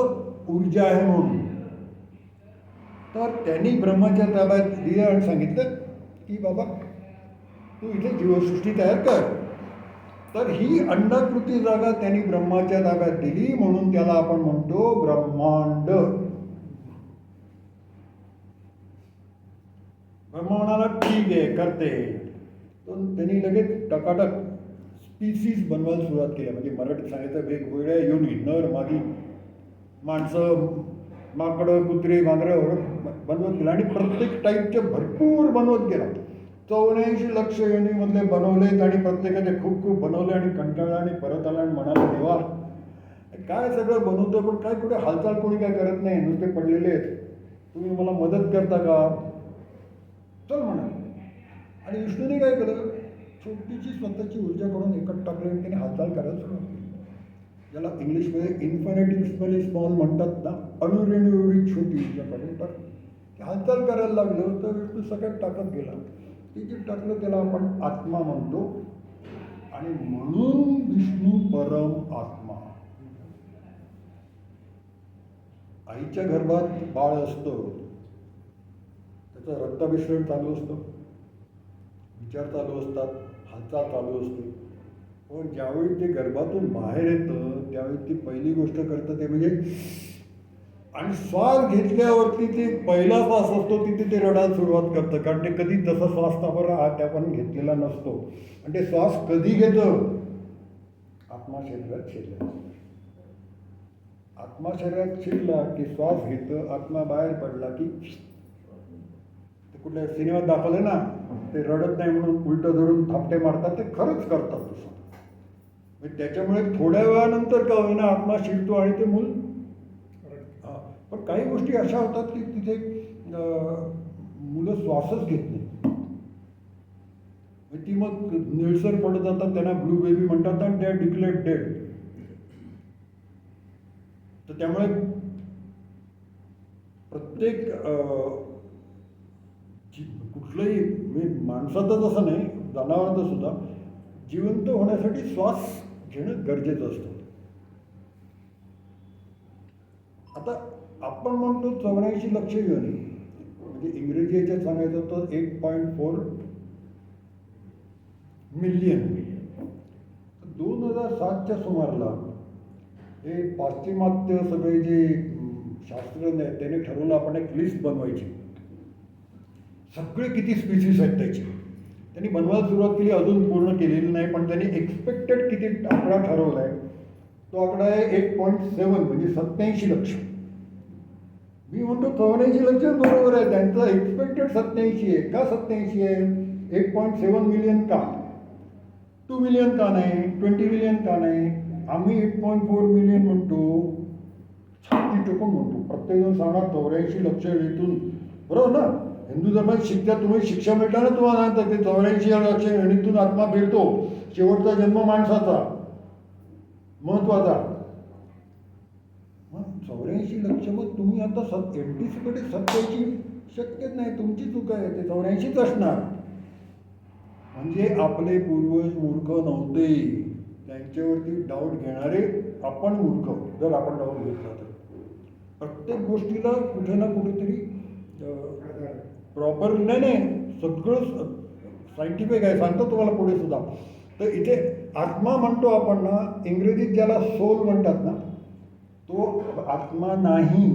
A: ऊर्जा आहे म्हणून. तर त्यांनी ब्रह्माच्या ताब्यात दिलं आणि सांगितलं की बाबा तू इथे जीवसृष्टी तयार कर. तर ही अंडाकृती जागा त्यांनी ब्रह्माच्या ताब्यात दिली, म्हणून त्याला आपण म्हणतो ब्रह्मांड. ब्रह्मा म्हणाला ठीक आहे करते. तर त्यांनी लगेच टकाटक स्पीसीज बनवायला सुरुवात केली. म्हणजे मराठीत सांगायचं वेगवेगळ्या योनी, नर मादी, माणसं, माकडं, कुत्रे, मांजरं बनवत गेला आणि प्रत्येक टाईपचे भरपूर बनवत गेला. 84 लक्ष योनीमधले बनवलेत आणि प्रत्येकाचे खूप खूप बनवले आणि कंटाळला आणि परत आला आणि म्हणाला देवा काय सगळं बनवतं, पण काय कुठे हालचाल कोणी काय करत नाही, नुसते पडलेले आहेत, तुम्ही मला मदत करता का? चल म्हणा. आणि विष्णूने काय केलं, छोटीशी स्वतःची ऊर्जा करून एकट टाकली आणि त्याने हालचाल करायला सुरुवात केली. ज्याला इंग्लिशमध्ये इन्फिनिटिव्हली स्मॉल म्हणतात ना, अणुरेणू एवढी छोटी ऊर्जा काढून टाकली, हालचाल करायला लागलं. तर विष्णू सगळ्यात टाकत गेला. ते जे टाकलं त्याला आपण आत्मा म्हणतो. आणि म्हणून विष्णू परम आत्मा. आईच्या गर्भात बाळ असतं, त्याचं रक्ताभिसरण चालू असतं, विचार चालू असतात, हालचाल चालू असते. पण ज्यावेळी ते गर्भातून बाहेर येतं त्यावेळी ती पहिली गोष्ट करतं ते म्हणजे, आणि श्वास घेतल्यावरती ते पहिला श्वास असतो तिथे ते रडायला सुरुवात करतं, कारण ते कधी जसा श्वास त्या पण घेतलेला नसतो. आणि ते श्वास कधी घेतं, आत्मा शरीरात शिरला. आत्मा शरीरात शिरला की श्वास घेतं, आत्मा बाहेर पडला की कुठल्या सिनेमात दाखवलं ना, ते रडत नाही म्हणून उलटं धरून थापटे मारतात, ते खरंच करतात तसं. म्हणजे त्याच्यामुळे थोड्या वेळानंतर का होईना आत्मा शिरतो आणि ते मूल. पण काही गोष्टी अशा होतात की तिथे मुलं श्वासच घेत नाही, ती मग निळसर पडत जातात, त्यांना ब्लू बेबी म्हणतात आणि त्या डिक्लेअर्ड डेड. तर त्यामुळे प्रत्येक कुठलंही म्हणजे माणसातच असं नाही, जनावरांचं सुद्धा जिवंत होण्यासाठी श्वास घेणं गरजेचं असतं. आता आपण म्हणतो 84 लक्ष योनी, म्हणजे इंग्रजी याच्यात सांगायचं तर 1.4 मिलियन. 2007च्या सुमाराला हे पाश्चिमात्य सगळे जे शास्त्रज्ञ आहेत त्यांनी ठरवलं आपण एक लिस्ट बनवायची, सगळे किती स्पीसीस आहेत त्याची. त्यांनी बनवायला सुरुवात केली, अजून पूर्ण केलेली नाही, पण त्यांनी एक्सपेक्टेड किती आकडा ठरवला आहे. तो आकडा आहे 8.7 म्हणजे 87 लक्ष. मी म्हणतो 84 लक्ष बरोबर आहे, त्यांचं एक्सपेक्टेड 87 आहे. का 87 आहे? 8.7 मिलियन का? 2 मिलियन का नाही? 20 मिलियन का नाही? आम्ही 8.4 मिलियन म्हणतो, छाती टोकून म्हणतो. प्रत्येकजण सांगणार 84 लक्ष इथून, बरोबर ना? हिंदू धर्मात शिक्षा, तुम्ही शिक्षा मिळता ना, तुम्हाला सांगतात ते 84 लक्ष योनीतून आत्मा फिरतो. शेवटचा जन्म माणसाचा महत्वाचा. मग 84 लक्ष, मग तुम्ही आता 80कडे 87 शक्यच नाही, तुमची चूक आहे. ते 84च असणार. म्हणजे आपले पूर्वज मूर्ख नव्हते, त्यांच्यावरती डाऊट घेणारे आपण मूर्ख, जर आपण डाऊट घेतला तर. प्रत्येक गोष्टीला कुठे ना कुठेतरी प्रॉपर नाही, सगळं सायंटिफिक आहे, सांगतो तुम्हाला पुढे सुद्धा. तर इथे आत्मा म्हणतो आपण ना, इंग्रजीत ज्याला सोल म्हणतात ना, तो आत्मा नाही.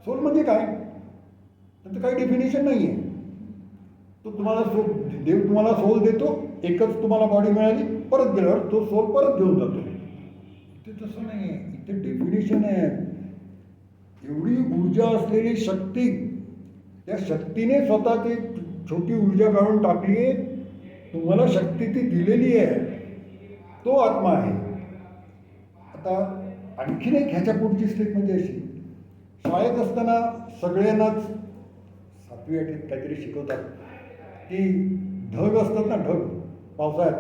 A: सोल म्हणजे काय, त्याचं काही डेफिनेशन नाही आहे. तो तुम्हाला देव तुम्हाला सोल देतो, एकच तुम्हाला बॉडी मिळाली, परत गेल्यावर तो सोल परत घेऊन जातो. ते तसं नाही आहे. इथे डेफिनेशन आहे. एवढी ऊर्जा असलेली शक्ती, त्या शक्तीने स्वतः ती छोटी ऊर्जा काढून टाकली आहे. तुम्हाला शक्ती ती दिलेली आहे, तो आत्मा आहे. आता आणखीन एक ह्याच्या पुढची स्टेप म्हणजे अशी, शाळेत असताना सगळ्यांनाच 7वी 8वीत काहीतरी शिकवतात की ढग असतात ना, ढग पावसाळ्यात,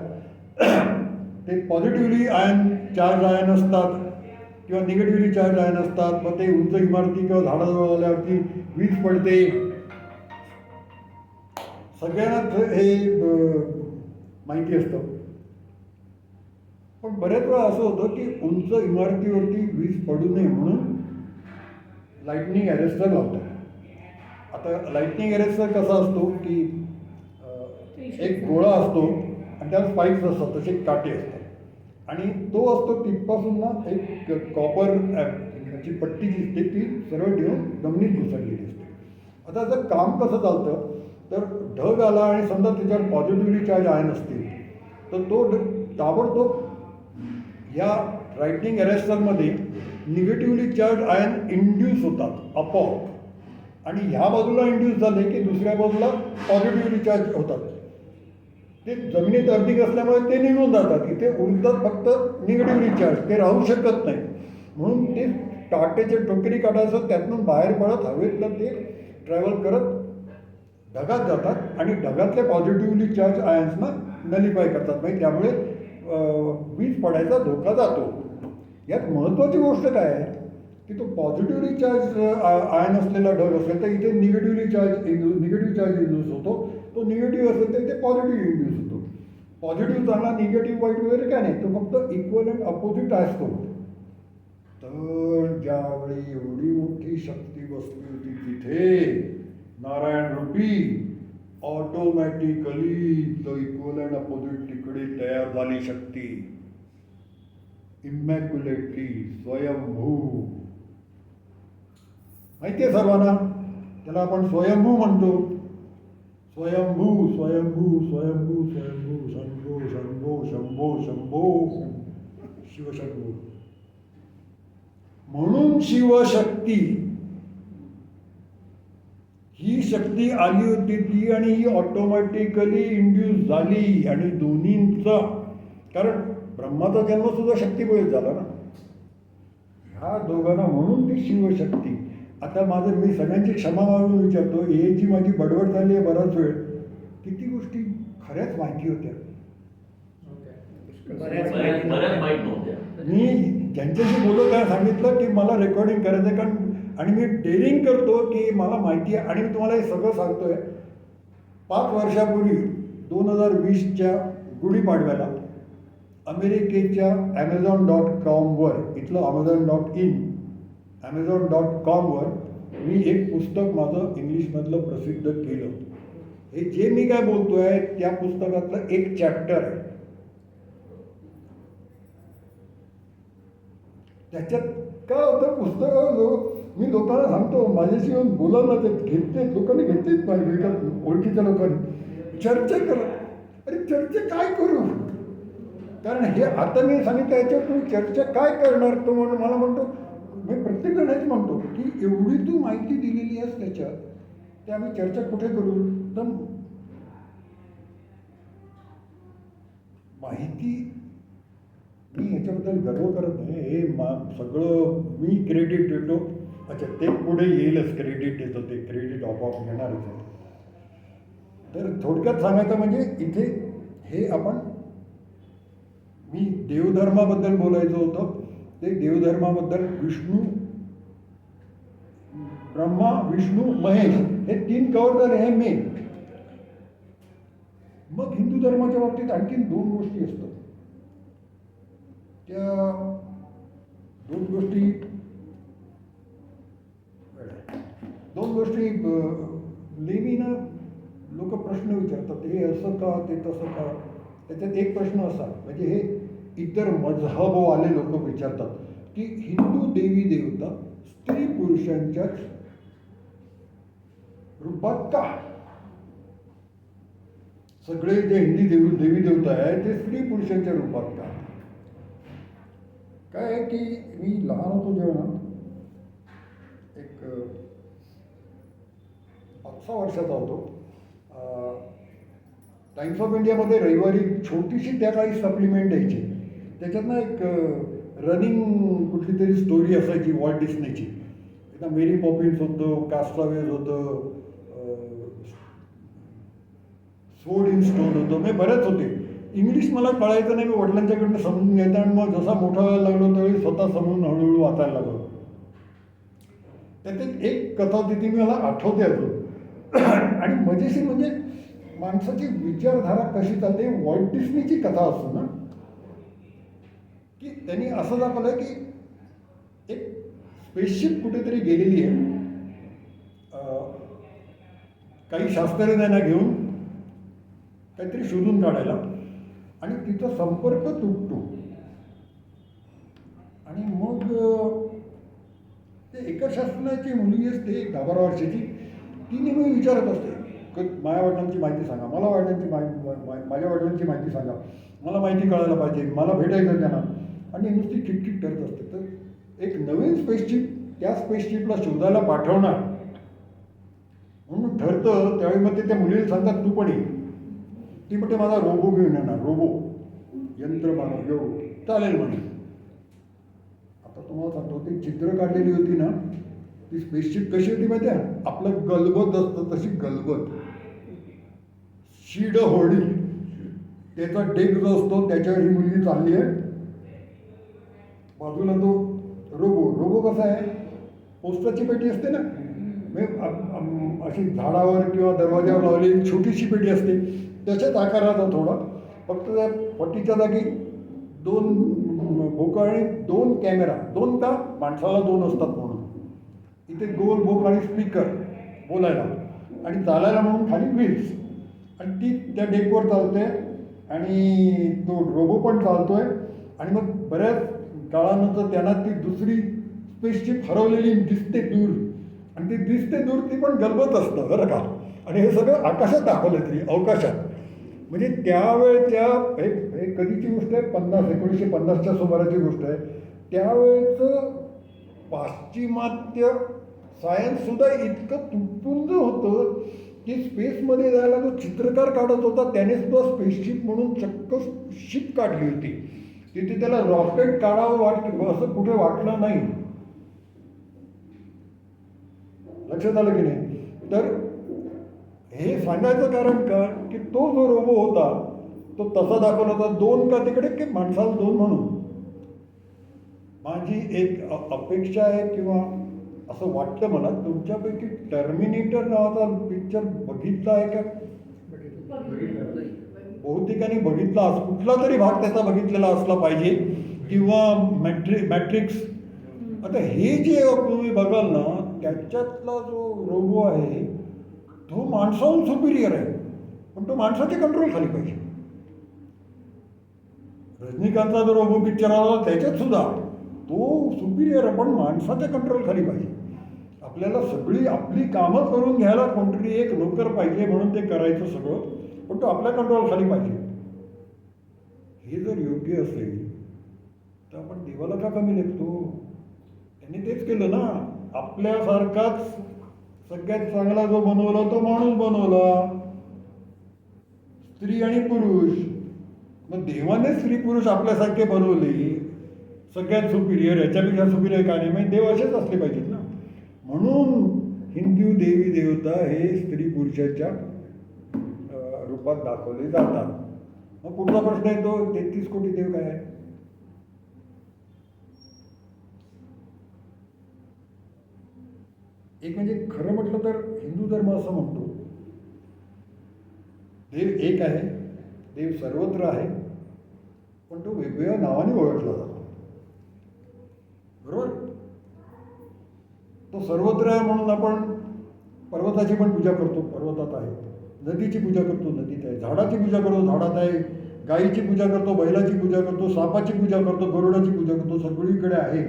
A: ते पॉझिटिव्हली चार्ज आयन असतात किंवा निगेटिव्हली चार्ज आयन असतात. मग ते उंच इमारती किंवा झाडाजवळ आल्यावरती वीज पडते. सगळ्यांनाच हे माहिती असतं. पण बऱ्याच वेळा असं होतं की उंच इमारतीवरती वीज पडू नये म्हणून लाईटनिंग अरेस्टर लावतात. आता लाईटनिंग अरेस्टर कसा असतो की एक गोळा असतो आणि त्यात स्पाइक्स असतात, तसे काटे असतात आणि तो असतो तिथपासून ना एक कॉपर ची पट्टी जी असते ती सरळ ठेवून जमिनीत घुसडलेली असते. आता त्याचं काम कसं चालतं, तर ढग आला आणि समजा त्याच्यावर पॉझिटिव्हली चार्ज आयन असतील तर तो ताबडतोब या लाईटनिंग अरेस्टरमध्ये निगेटिव्हली चार्ज आयन इंड्यूस होतात आपोआप आणि ह्या बाजूला इंड्यूस झाले की दुसऱ्या बाजूला पॉझिटिव्हली चार्ज होतात. ते जमिनीत अर्थिंग असल्यामुळे ते निघून जातात. इथे उरतात फक्त निगेटिव्हली चार्ज, ते राहू शकत नाही. म्हणून ते टाटेचे टोकरी काढायचं, त्यातून बाहेर पडत हवेतनं ते ट्रॅव्हल करत ढगात जातात आणि ढगातल्या पॉझिटिव्हली चार्ज आयन्सना नलिफाय करतात. म्हणजे त्यामुळे वीज पडायचा धोका जातो. यात महत्त्वाची गोष्ट काय आहे की तो पॉझिटिव्हली चार्ज आयन असलेला ढग असेल तर इथे निगेटिव्हली चार्ज इंड्यूस होतो. तो निगेटिव्ह असेल तर इथे पॉझिटिव्ह इंड्यूस होतो. पॉझिटिव्ह चांगला, निगेटिव्ह वाईट वगैरे काय नाही, तो फक्त इक्वल अँड अपोजिट असतो. तर ज्यावेळी एवढी मोठी शक्ती बसली होती तिथे नारायण रूपी, ऑटोमॅटिकली तो इक्वल अँड अपोजिट तिकडे तयार झाली शक्ती. इमॅक्युलेटली, स्वयंभू. माहिती आहे सर्वांना, त्याला आपण स्वयंभू म्हणतो. स्वयंभू स्वयंभू स्वयंभू स्वयंभू शंभो शंभो शंभो शंभो शिवशंभू. म्हणून शिवशक्ती ही शक्ती आली होती ती आणि ही ऑटोमॅटिकली इंड्यूस झाली. आणि दोन्हींचा, कारण ब्रह्माचा जन्म सुद्धा शक्तीमुळेच झाला ना, ह्या दोघांना म्हणून ती शिवशक्ती. आता मी सगळ्यांची क्षमा मागून विचारतो, हे जी माझी बडबड झाली आहे बराच वेळ, किती गोष्टी खऱ्याच माहिती होत्या. मी ज्यांच्याशी बोलत आहे सांगितलं की मला रेकॉर्डिंग करायचं आहे, कारण आणि मी डेअरिंग करतो की मला माहिती आहे. आणि मी तुम्हाला हे सगळं सांगतोय 5 वर्षापूर्वी 2020च्या गुढीपाडव्याला अमेरिकेच्या Amazon.com इथलं Amazon.com मी एक पुस्तक माझं इंग्लिशमधलं प्रसिद्ध केलं. हे जे मी काय बोलतोय त्या पुस्तकातलं एक चॅप्टर आहे. त्याच्यात काय होतं, पुस्तक मी लोकांना सांगतो, माझ्याशी येऊन बोला ना, ते घेतले लोकांनी, घेतलेच पाहिजे, ओळखीच्या लोकांनी चर्चा करा. अरे चर्चा काय करू, कारण हे आता मी सांगितलं याच्यावर तुम्ही चर्चा काय करणार. तो म्हणून मला म्हणतो, मी प्रत्येक जण हेच म्हणतो की एवढी तू माहिती दिलेली आहेस त्याच्यात, ते आम्ही चर्चा कुठे करू. तर माहिती, मी ह्याच्याबद्दल गर्व करत नाही, हे सगळं मी क्रेडिट देतो. अच्छा, ते पुढे येईलच, क्रेडिट देतो, ते क्रेडिट आपोआप येणारच आहे. तर थोडक्यात सांगायचं म्हणजे इथे हे आपण, मी देवधर्माबद्दल बोलायचं होतं, ते देवधर्माबद्दल विष्णू, ब्रह्मा, विष्णू, महेश हे 3 कव्हर झाले, हे मेन. मग हिंदू धर्माच्या बाबतीत आणखीन 2 गोष्टी असतात. त्या 2 गोष्टी नेहमी ना लोक प्रश्न विचारतात, हे असं का, ते तसं का. त्याच्यात एक प्रश्न असा, म्हणजे हे इतर मजहबवाले लोक विचारतात की हिंदू देवी देवता स्त्री पुरुषांच्याच रूपात का, सगळे जे हिंदी देवी देवता आहे ते स्त्री पुरुषांच्या रूपात का. काय आहे की मी लहान होतो जेव्हा एक 5-6 वर्षाचा होतो. टाइम्स ऑफ इंडियामध्ये रविवारी छोटीशी त्या काळी सप्लिमेंट यायची. त्याच्यातनं एक रनिंग कुठली तरी स्टोरी असायची वॉल्ट डिस्नेची. एकदा मेरी पॉपिन्स होतं, कास्टावेज होतं, सोड इन स्टोन होतं, म्हणजे बरेच होते. इंग्लिश मला कळायचं नाही, मी वडिलांच्याकडनं समजून घ्यायचं आणि मग जसा मोठा व्हायला लागलो त्यावेळी स्वतः समजून हळूहळू वाचायला लागलो. त्यात एक कथा होती ती मला आठवते अजून. आणि मजेशीर म्हणजे माणसाची विचारधारा कशी चालते. वॉल्ट डिस्नीची कथा असतो ना, की त्यांनी असं दाखवलं की एक स्पेसशिप कुठेतरी गेलेली आहे, काही शास्त्रज्ञांना घेऊन काहीतरी शोधून काढायला, आणि तिचा संपर्क तुटतो. आणि मग ते एका शास्त्रज्ञाची मुलगी असते 10-12 वर्षाची, ती नेहमी विचारत असते की माझ्या वडिलांची माहिती सांगा, मला माझ्या वडिलांची माहिती सांगा, मला माहिती कळायला पाहिजे, मला भेटायचं त्यांना. आणि नुसती किटकिट करत असते. तर एक नवीन स्पेसशिप त्या स्पेसशिपला शोधायला पाठवणार म्हणून ठरतं. त्यावेळी मग ते त्या मुलीला सांगतात तू पण ये. ती म्हणते माझा रोबो घेऊन येणार, रोबो यंत्रमानव घेऊ. चालेल म्हणे. आता तुम्हाला सांगतो ती चित्र काढलेली होती ना, ती स्पेसशिप कशी होती माहिती आहे, आपलं गलबत असतं तशी गलबत, शीड होडी, त्याचा डेक जो असतो त्याच्यावर ही मुलगी चालली आहे. बाजूला तो रोबो कसा आहे, पोस्टाची पेटी असते ना, अशी झाडावर किंवा दरवाज्यावर लावलेली छोटीशी पेटी असते, त्याच्याच आकाराचा थोडा. फक्त त्या पट्टीच्या जागी 2 भोकं आणि 2 कॅमेरा. 2 का, माणसाला 2 असतात म्हणून. इथे गोल भोक आणि स्पीकर बोलायला, आणि चालायला म्हणून खाली व्हील्स. आणि ती त्या डेकवर चालते आणि तो रोबो पण चालतोय. आणि मग बऱ्याच काळानंतर त्यांना ती दुसरी स्पेसशिप हरवलेली दिसते दूर, आणि ती दिसते दूर, ती पण गलबत असतं बरं का. आणि हे सगळं आकाशात दाखवलं तरी, अवकाशात. म्हणजे त्यावेळच्या हे कधीची गोष्ट आहे, 1950च्या सुमाराची गोष्ट आहे. त्यावेळेचं पाश्चिमात्य सायन्ससुद्धा इतकं तुटपुंज होतं की स्पेसमध्ये जायला जो चित्रकार काढत होता त्याने सुद्धा स्पेसशिप म्हणून चक्क शिप काढली होती. तिथे त्याला रॉकेट काढावं असं कुठे वाटलं नाही. लक्षात आलं की नाही. तर हे सांगायचं कारण का, की तो जो रोबो होता तो तसा दाखवला होता 2 का तिकडे, की माणसाला 2 म्हणून. माझी एक अपेक्षा आहे किंवा असं वाटतं मला, तुमच्यापैकी टर्मिनेटर नावाचा पिक्चर बघितला आहे का? बहुतेकांनी बघितला, कुठला तरी भाग त्याचा बघितलेला असला पाहिजे, किंवा मॅट्रिक्स. आता हे जे तुम्ही बघाल ना, त्याच्यातला जो रोबो आहे तो माणसाहून सुपिरियर आहे, पण तो माणसाच्या कंट्रोल खाली पाहिजे. रजनीकांतचा जो रोबो पिक्चर आला त्याच्यात सुद्धा तो सुपिरियर आहे, पण माणसाच्या कंट्रोल खाली पाहिजे. आपल्याला सगळी आपली कामं करून घ्यायला कोणतरी एक नोकर पाहिजे, म्हणून ते करायचं सगळं, पण तो आपल्या कंट्रोल खाली पाहिजे. हे जर योग्य असेल तर आपण देवाला का कमी लेखतो? त्यांनी तेच केलं ना, आपल्यासारखाच सगळ्यात चांगला जो बनवला तो माणूस बनवला, स्त्री आणि पुरुष. मग देवाने स्त्री पुरुष आपल्यासारखे बनवले, सगळ्यात सुपिरियर, याच्यापेक्षा सुपिरियर काय नाही. म्हणजे देव असेच असले पाहिजेत ना. म्हणून हिंदू देवी देवता हे स्त्री पुरुषाच्या रूपात दाखवले जातात. मग पुढचा प्रश्न येतो, 33 कोटी देव काय आहे? एक म्हणजे खरं म्हटलं तर हिंदू धर्म असं म्हणतो, देव एक आहे, देव सर्वत्र आहे, पण तो वेगवेगळ्या नावाने ओळखला जातो. बरोबर? तो सर्वत्र आहे म्हणून आपण पर्वताची पण पूजा करतो, पर्वतात आहे. नदीची पूजा करतो, नदीत आहे. झाडाची पूजा करतो, झाडात आहे. गायीची पूजा करतो, बैलाची पूजा करतो, सापाची पूजा करतो, गरुडाची पूजा करतो, सगळीकडे आहे.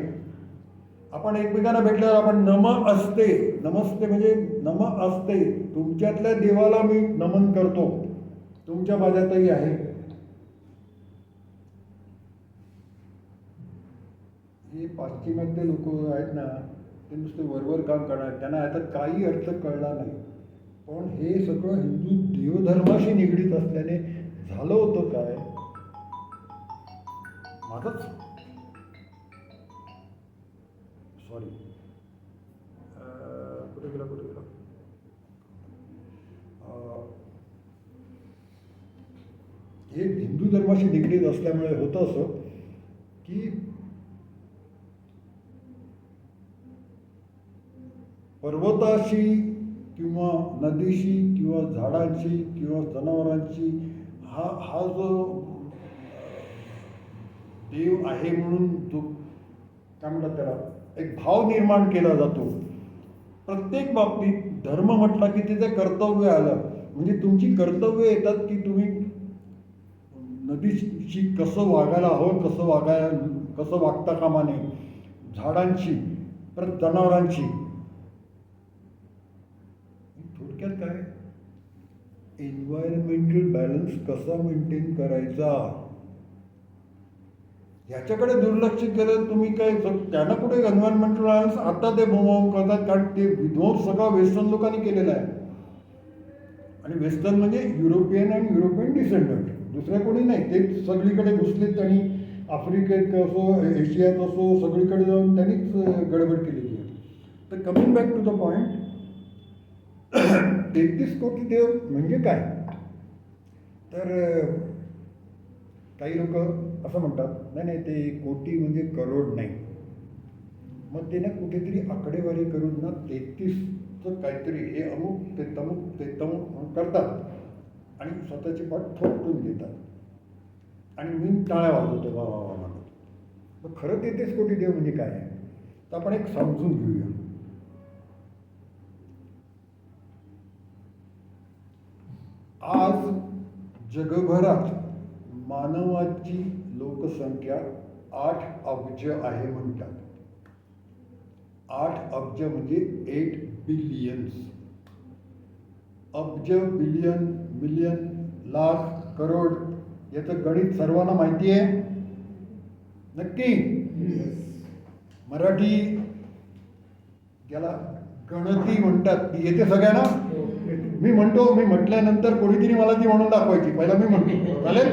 A: आपण एकमेकांना भेटल्यावर आपण नम असते, नमस्ते म्हणजे नम असते, तुमच्यातल्या देवाला मी नमन करतो, तुमच्या माझ्यातही आहे. हे पाश्चिमात्य लोक आहेत ना, ते नुसते वरवर काम करणार, त्यांना आता काही अर्थ कळला नाही. पण हे सगळं हिंदू देवधर्माशी निगडीत असल्याने झालं होतं काय, माझंच सॉरी कुठे गेला हे हिंदू धर्माशी निगडीत असल्यामुळे होतं असं की पर्वताशी किंवा नदीशी किंवा झाडांशी किंवा जनावरांची हा जो देव आहे म्हणून जो काय म्हणतात त्याला एक भाव निर्माण केला जातो. प्रत्येक बाबतीत धर्म म्हटला की तिथे कर्तव्य आलं. म्हणजे तुमची कर्तव्य येतात की तुम्ही नदीशी कसं वागायला हवं, कसं वागता कामा नये, झाडांशी, परत जनावरांशी. थोडक्यात काय, एन्व्हायरमेंटल बॅलन्स कसा मेंटेन करायचा याच्याकडे दुर्लक्ष केलं तुम्ही. काय त्यांना कुठे एन्व्हायरमेंटल बॅलन्स आता ते बोंबाबोंब करतात, कारण ते विध्वंस सगळा वेस्टर्न लोकांनी केलेला आहे. आणि वेस्टर्न म्हणजे युरोपियन आणि युरोपियन डिसेंडंट, दुसऱ्या कोणी नाही. ते सगळीकडे घुसलेत आणि आफ्रिकेत असो, एशियात असो, सगळीकडे जाऊन त्यांनीच गडबड केलेली आहे. तर coming back to the point, 33 कोटी देव म्हणजे काय. तर काही लोक असं म्हणतात, नाही ते कोटी म्हणजे करोड नाही. मग ते ना कुठेतरी आकडेवारी करून ना 33चं काहीतरी हे अमुक ते तमुक करतात आणि स्वतःची पाठ थोपटून घेतात आणि मी टाळ्या वाजवतो वा वा म्हणतो. मग खरं 33 कोटी देव म्हणजे काय आहे, तर आपण एक समजून घेऊया. आज जगभरात मानवाची लोकसंख्या 8 अब्ज आहे म्हणतात. 8 अब्ज म्हणजे 8 बिलियन्स. अब्ज, बिलियन, मिलियन, लाख, करोड याचं गणित सर्वांना माहिती आहे नक्की. मराठी याला गणती म्हणतात, ती येते सगळ्यांना. मी म्हटल्यानंतर कोणीतरी मला ती म्हणून दाखवायची. पहिला मी म्हणतो, चालेल.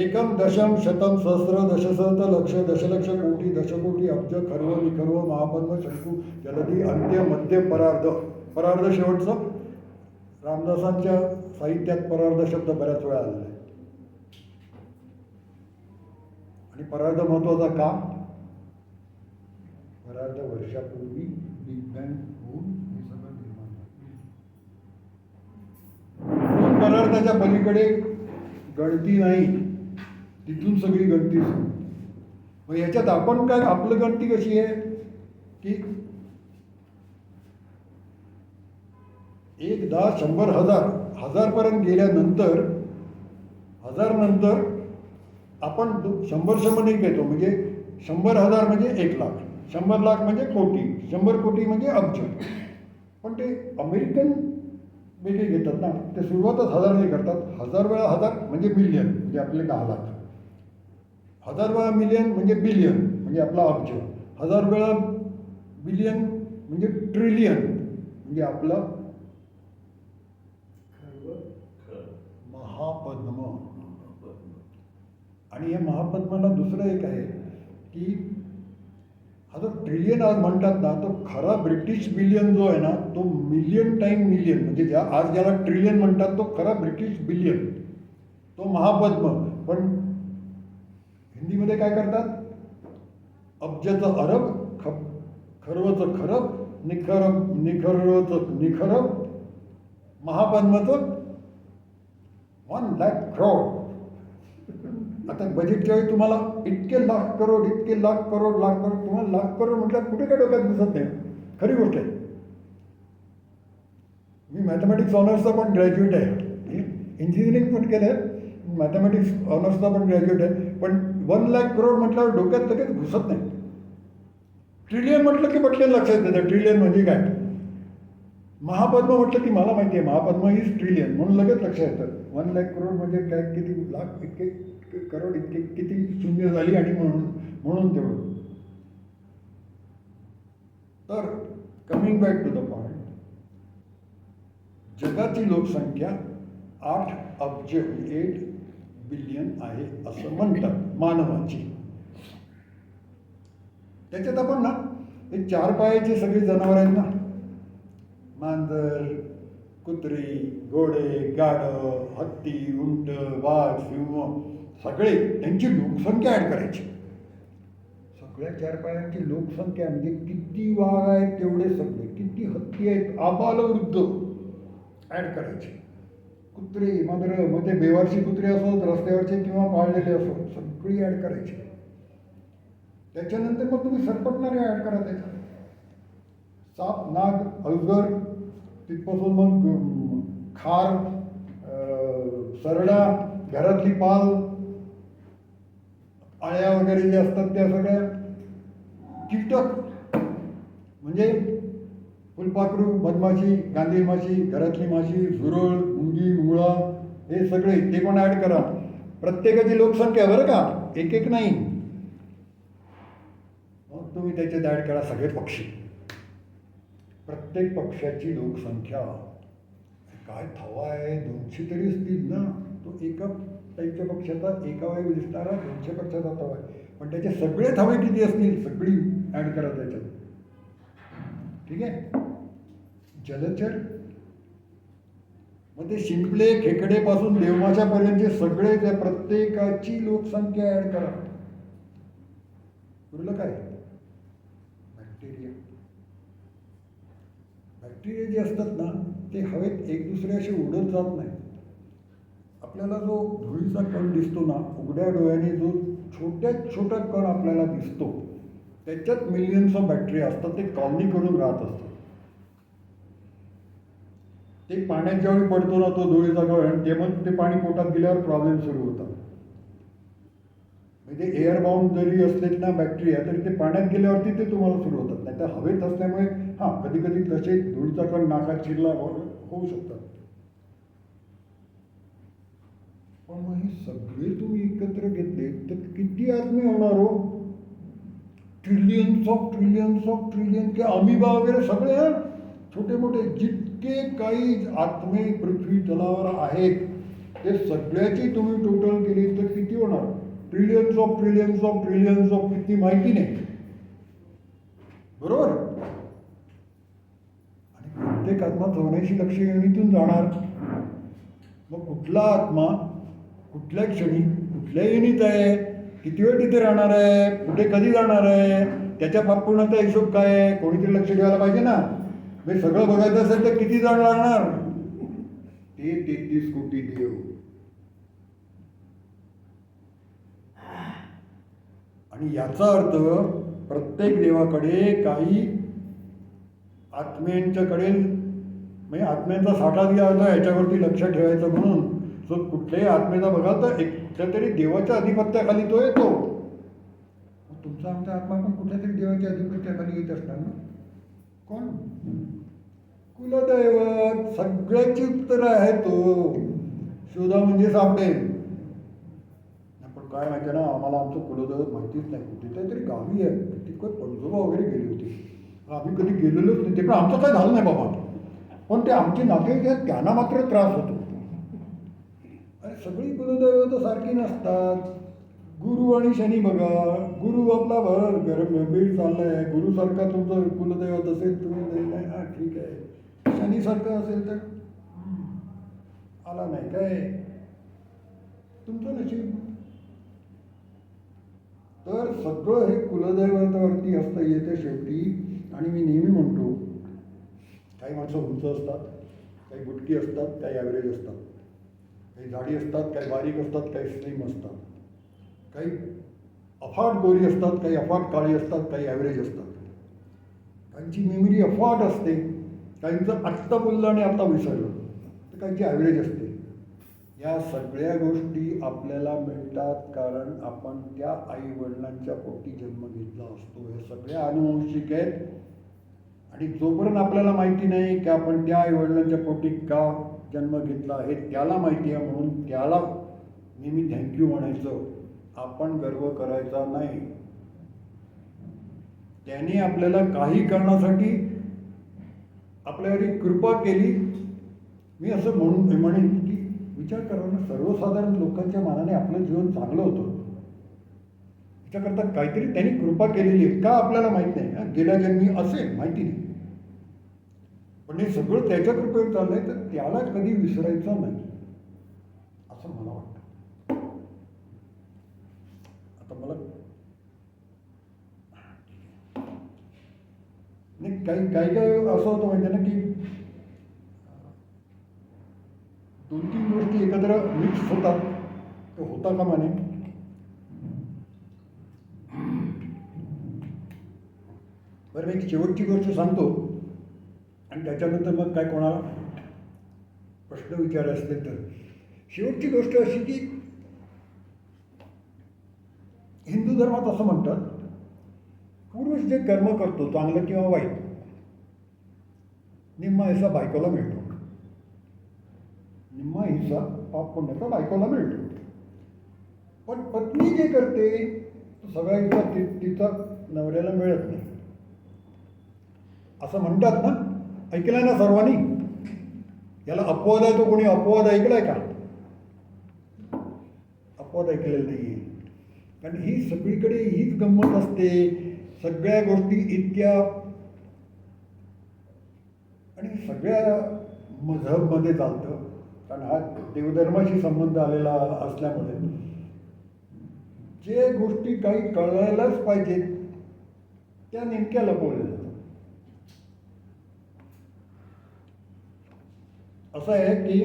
A: एकम, दशम, शतम, सहस्र, दशसहस्र, लक्ष, दशलक्ष, कोटी, दशकोटी, अब्ज, खर्व, निखर्व, महापद्म, शंकू, जलधी, अंत्य, मध्य, परार्ध. परार्ध शेवटचं. रामदासांच्या साहित्यात परार्ध शब्द बऱ्याच वेळा आलेला आहे. आणि परार्ध महत्वाचा का, परार्ध वर्षापूर्वी बिग बँग होऊन हे सगळं निर्माण झालं. परार्धाच्या पलीकडे गणती नाही, तिथून सगळी गणती सुरू. मग याच्यात आपण काय, आपलं गणती कशी आहे की 1, 10, 100, 1000, 1000पर्यंत गेल्यानंतर, 1000 नंतर आपण 100 नाही घेतो. म्हणजे 100,000 म्हणजे 1 लाख, 100 लाख म्हणजे कोटी, 100 कोटी म्हणजे अब्ज. पण ते अमेरिकन वेगळे घेतात ना, ते सुरुवातच 1000 नाही करतात. 1000 वेळा 1000 म्हणजे मिलियन, म्हणजे आपले 10 लाख. 1000 वेळा मिलियन म्हणजे बिलियन, म्हणजे आपला अब्ज. 1000 वेळा बिलियन म्हणजे ट्रिलियन, म्हणजे आपलं महापद्म. आणि या महापद्माला दुसरं एक आहे की हा जो ट्रिलियन आज म्हणतात ना, तो खरा ब्रिटिश बिलियन जो आहे ना, तो मिलियन टाईम मिलियन, म्हणजे आज ज्याला ट्रिलियन म्हणतात तो खरा ब्रिटिश बिलियन, तो महापद्म. पण हिंदीमध्ये काय करतात, अब्जाचं अरब, खर्वचं खरब, निखरवचं निखरब, महापद्माचं 1 लाख करोड. आता बजेटच्या वेळी तुम्हाला इतके लाख करोड, इतके लाख करोड, तुम्हाला लाख करोड म्हटलं कुठे काय डोक्यात दिसत नाही. खरी गोष्ट आहे. मी मॅथमॅटिक्स ऑनर्सचा पण ग्रॅज्युएट आहे, इंजिनिअरिंग पण केलं आहे, मॅथमॅटिक्स ऑनर्सचा पण ग्रॅज्युएट आहे. पण 1 लाख करोड म्हटल्यावर डोक्यात लगेच घुसत नाही. ट्रिलियन म्हटलं की पटकन लक्षात येतं ट्रिलियन म्हणजे काय. महापद्म म्हटलं की मला माहिती आहे महापद्म इज ट्रिलियन म्हणून लगेच लक्षात येतं. 1,00,000 करोड म्हणजे काय, किती लाख, इतके करोड, इतके किती शून्य झाली आणि म्हणून म्हणून तेवढं. तर coming back to the point, जगाची लोकसंख्या 8 अब्ज 8 बिलियन आहे असं म्हणतात मानवाची. त्याच्यात आपण ना हे 4 पायाचे सगळे जनावर आहेत ना, मांजर, कुत्री, घोडे, गाढव, हत्ती, उंट, वाघ, सिंह, सगळे त्यांची लोकसंख्या ॲड करायची. सगळ्या 4 पायांची लोकसंख्या म्हणजे किती वाघ आहेत तेवढे सगळे, किती हत्ती आहेत, आबालवृद्ध ॲड करायचे. कुत्रे, मांजरं, मग ते बेवारशी कुत्रे असोत, रस्त्यावरचे किंवा पाळलेले असोत, सगळी ॲड करायची. त्याच्यानंतर मग तुम्ही सरपटणारे ॲड करा त्याच्यात. साप, नाग, अजगर, तिथपासून मग खार, सरडा, घरातली पाल, आळ्या वगैरे जे असतात त्या सगळ्या, कीटक म्हणजे फुलपाखरू, मधमाशी, गांधील माशी, घरातली माशी, झुरळ, मुंगी, मुळा, हे सगळे ते पण ॲड करा. प्रत्येकाची लोकसंख्या बरं का, एक एक नाही. मग तुम्ही त्याच्यात ॲड करा सगळे पक्षी, प्रत्येक पक्षाची लोकसंख्या. काय थवा आहे, 200 तरी असतील ना. तो एका टाईपच्या पक्षाचा, एका वेळी दिसणारा 200 पक्षाचा थवा आहे, पण त्याचे सगळे थवे किती असतील सगळी ॲड करा त्याच्यात. ठीक आहे. जलचर, मग ते शिंपले, खेकडेपासून देवमाशापर्यंतचे सगळे, त्या प्रत्येकाची लोकसंख्या ॲड करा. उरलं काय, बॅक्टेरिया. बॅक्टेरिया जे असतात ना ते हवेत एक दुसऱ्याशी उडत जात नाही. आपल्याला जो धुळीचा कण दिसतो ना, उघड्या डोळ्याने जो छोट्यात छोटा कण आपल्याला दिसतो, त्याच्यात मिलियन्स ऑफ बॅक्टेरिया असतात. ते कॉलनी करून राहत असतात. ते पाण्यात ज्यावेळी पडतो ना तो धुळीचा कण, ते मग ते पाणी पोटात गेल्यावर प्रॉब्लेम सुरू होतात. म्हणजे एअरबाउंड जरी असलेत ना बॅक्टेरिया, तरी ते पाण्यात गेल्यावरती ते तुम्हाला सुरू होतात. नाही तर हवेत असल्यामुळे हां कधी कधी तसे धुळीचा कण नाकात शिरला होऊ शकतात. पण मग हे सगळे तुम्ही एकत्र घेतले तर किती आत्मे होणार हो? Trillions of trillions of trillion, की अमिबा वगैरे सगळे छोटे मोठे जितके काही आत्मे पृथ्वी तलावर आहेत ते सगळ्याची तुम्ही टोटल केली तर किती होणार? Trillions of trillions of trillions of किती माहिती नाही, बरोबर? आणि प्रत्येक आत्मा 84 लक्ष योनीतून जाणार. मग कुठला आत्मा कुठल्या क्षणी कुठल्या योनीत आहे, किती वेळ तिथे राहणार आहे, कुठे कधी जाणार आहे, त्याच्या पापूर्णाचा हिशोब काय आहे, कोणीतरी लक्ष ठेवायला पाहिजे ना. म्हणजे सगळं बघायचं असेल तर किती जण लागणार? ते 33 कोटी देव. आणि याचा अर्थ प्रत्येक देवाकडे काही आत्म्यांच्याकडे म्हणजे आत्म्यांचा साठा दिला होता याच्यावरती लक्ष ठेवायचं म्हणून. सो कुठल्याही आत्मेचा बघाल तर एकट्या तरी देवाच्या अधिपत्याखाली तो येतो. तुमचा आमचा आत्मा पण कुठल्या तरी देवाच्या अधिपत्याखाली येत असणार ना. कोण? कुलदैवत. सगळ्याची उत्तर आहे तो. शोधा म्हणजे सापडेल. पण काय माहिती ना, आम्हाला आमचं कुलदैवत माहितीच नाही. कुठे तरी गावी आहे, तिकडे पणजोबा वगैरे गेली होती, आम्ही कधी गेलेलोच नाही. ते पण आमचं काय झालं नाही बाबा, पण ते आमचे नातेवाईक आहेत त्यांना मात्र त्रास होतो. अरे सगळी कुलदैवत सारखी नसतात. गुरु आणि शनी बघा. गुरु आपला बीड चाललाय, गुरुसारखा तुमचं कुलदैवत असेल तुम्ही नाही, हां ठीक आहे. शनीसारखं असेल तर आला नाही काय, तुमचं नशीब. तर सगळं हे कुलदैवतावरती असतं येते शेवटी. आणि मी नेहमी म्हणतो, काही माणसं उंच असतात, काही बुटकी असतात, काही ॲव्हरेज असतात, काही जाडी असतात, काही बारीक असतात, काही स्लिम असतात, काही अफाट गोरी असतात, काही अफाट काळी असतात, काही ॲव्हरेज असतात. काहींची मेमरी अफाट असते, काहींचं आत्ता बोललं आणि आता विसरलं, तर काहींची ॲव्हरेज असते. या सगळ्या गोष्टी आपल्याला मिळतात कारण आपण त्या आई वडिलांच्या पोटी जन्म घेतला असतो. हे सगळे आनुवंशिक आहेत. आणि जोपर्यंत आपल्याला माहिती नाही की आपण त्या आईवडिलांच्या पोटी का जन्म घेतला हे त्याला माहिती आहे, म्हणून त्याला नेहमी थँक्यू म्हणायचं. आपण गर्व करायचा नाही. त्याने आपल्याला काही कारणासाठी आपल्यावर कृपा केली. मी असं म्हणेन की विचार करा ना, सर्वसाधारण लोकांच्या मानाने आपलं जीवन चांगलं होतं. त्याच्याकरता काहीतरी त्यांनी कृपा केलेली आहे का आपल्याला माहीत नाही. गेल्या जन्मी असेल, माहिती नाही, पण हे सगळं त्याच्या कृपेवर चाललंय, तर त्याला कधी विसरायचं नाही असं मला वाटतं. आता मला नाही काही असं होतं माहिती ना की 2-3 गोष्टी एकत्र मिक्स होतात, ते होता का म्हणे. बरं, मी एक शेवटची गोष्ट सांगतो आणि त्याच्यानंतर मग काय कोणाला प्रश्न विचारायचे असतील तर. शेवटची गोष्ट अशी की हिंदू धर्मात असं म्हणतात, पुरुष जे कर्म करतो चांगलं किंवा वाईट, निम्मा हिस्सा बायकोला मिळतो. निम्मा हिस्सा पाप पुण्याचा बायकोला मिळतो. पण पत्नी जे करते सगळा हिस्सा तिचा नवऱ्याला मिळत नाही असं म्हणतात ना. ऐकलंय ना सर्वांनी? याला अपवाद आहे, तो कोणी अपवाद ऐकलाय का? अपवाद ऐकलेला नाहीये. कारण ही सगळीकडे हीच गंमत असते. सगळ्या गोष्टी इतक्या आणि सगळ्या मजहबमध्ये चालतं. कारण हा देवधर्माशी संबंध आलेला असल्यामुळे जे गोष्टी काही कळायलाच पाहिजेत त्या नेमक्या लपवल्या जातात. असं आहे की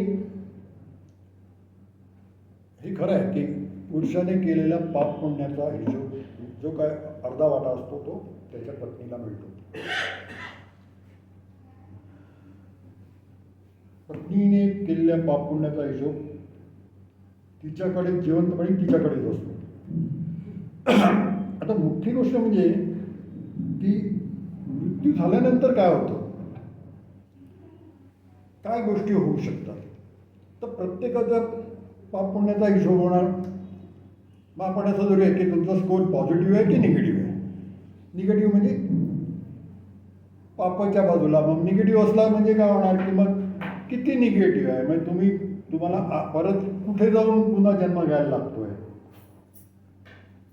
A: हे खरं आहे की पुरुषाने केलेल्या पाप पुण्याचा हिशोब जो काय अर्धा वाटा असतो तो त्याच्या पत्नीला मिळतो. पत्नीने केलेल्या पाप पुण्याचा हिशोब तिच्याकडे जिवंतपणे तिच्याकडेच असतो. आता मोठी गोष्ट म्हणजे की मृत्यू झाल्यानंतर काय होतं, काय गोष्टी होऊ शकतात. तर प्रत्येकाचा पाप पुण्याचा हिशोब होणार. मग आपण असं धरूया की तुमचा स्कोर पॉझिटिव्ह आहे की निगेटिव्ह आहे. निगेटिव्ह म्हणजे पापाच्या बाजूला, मग निगेटिव्ह असला म्हणजे काय होणार की मग किती निगेटिव्ह आहे, म्हणजे तुम्हाला परत कुठे जाऊन पुन्हा जन्म घ्यायला लागतोय.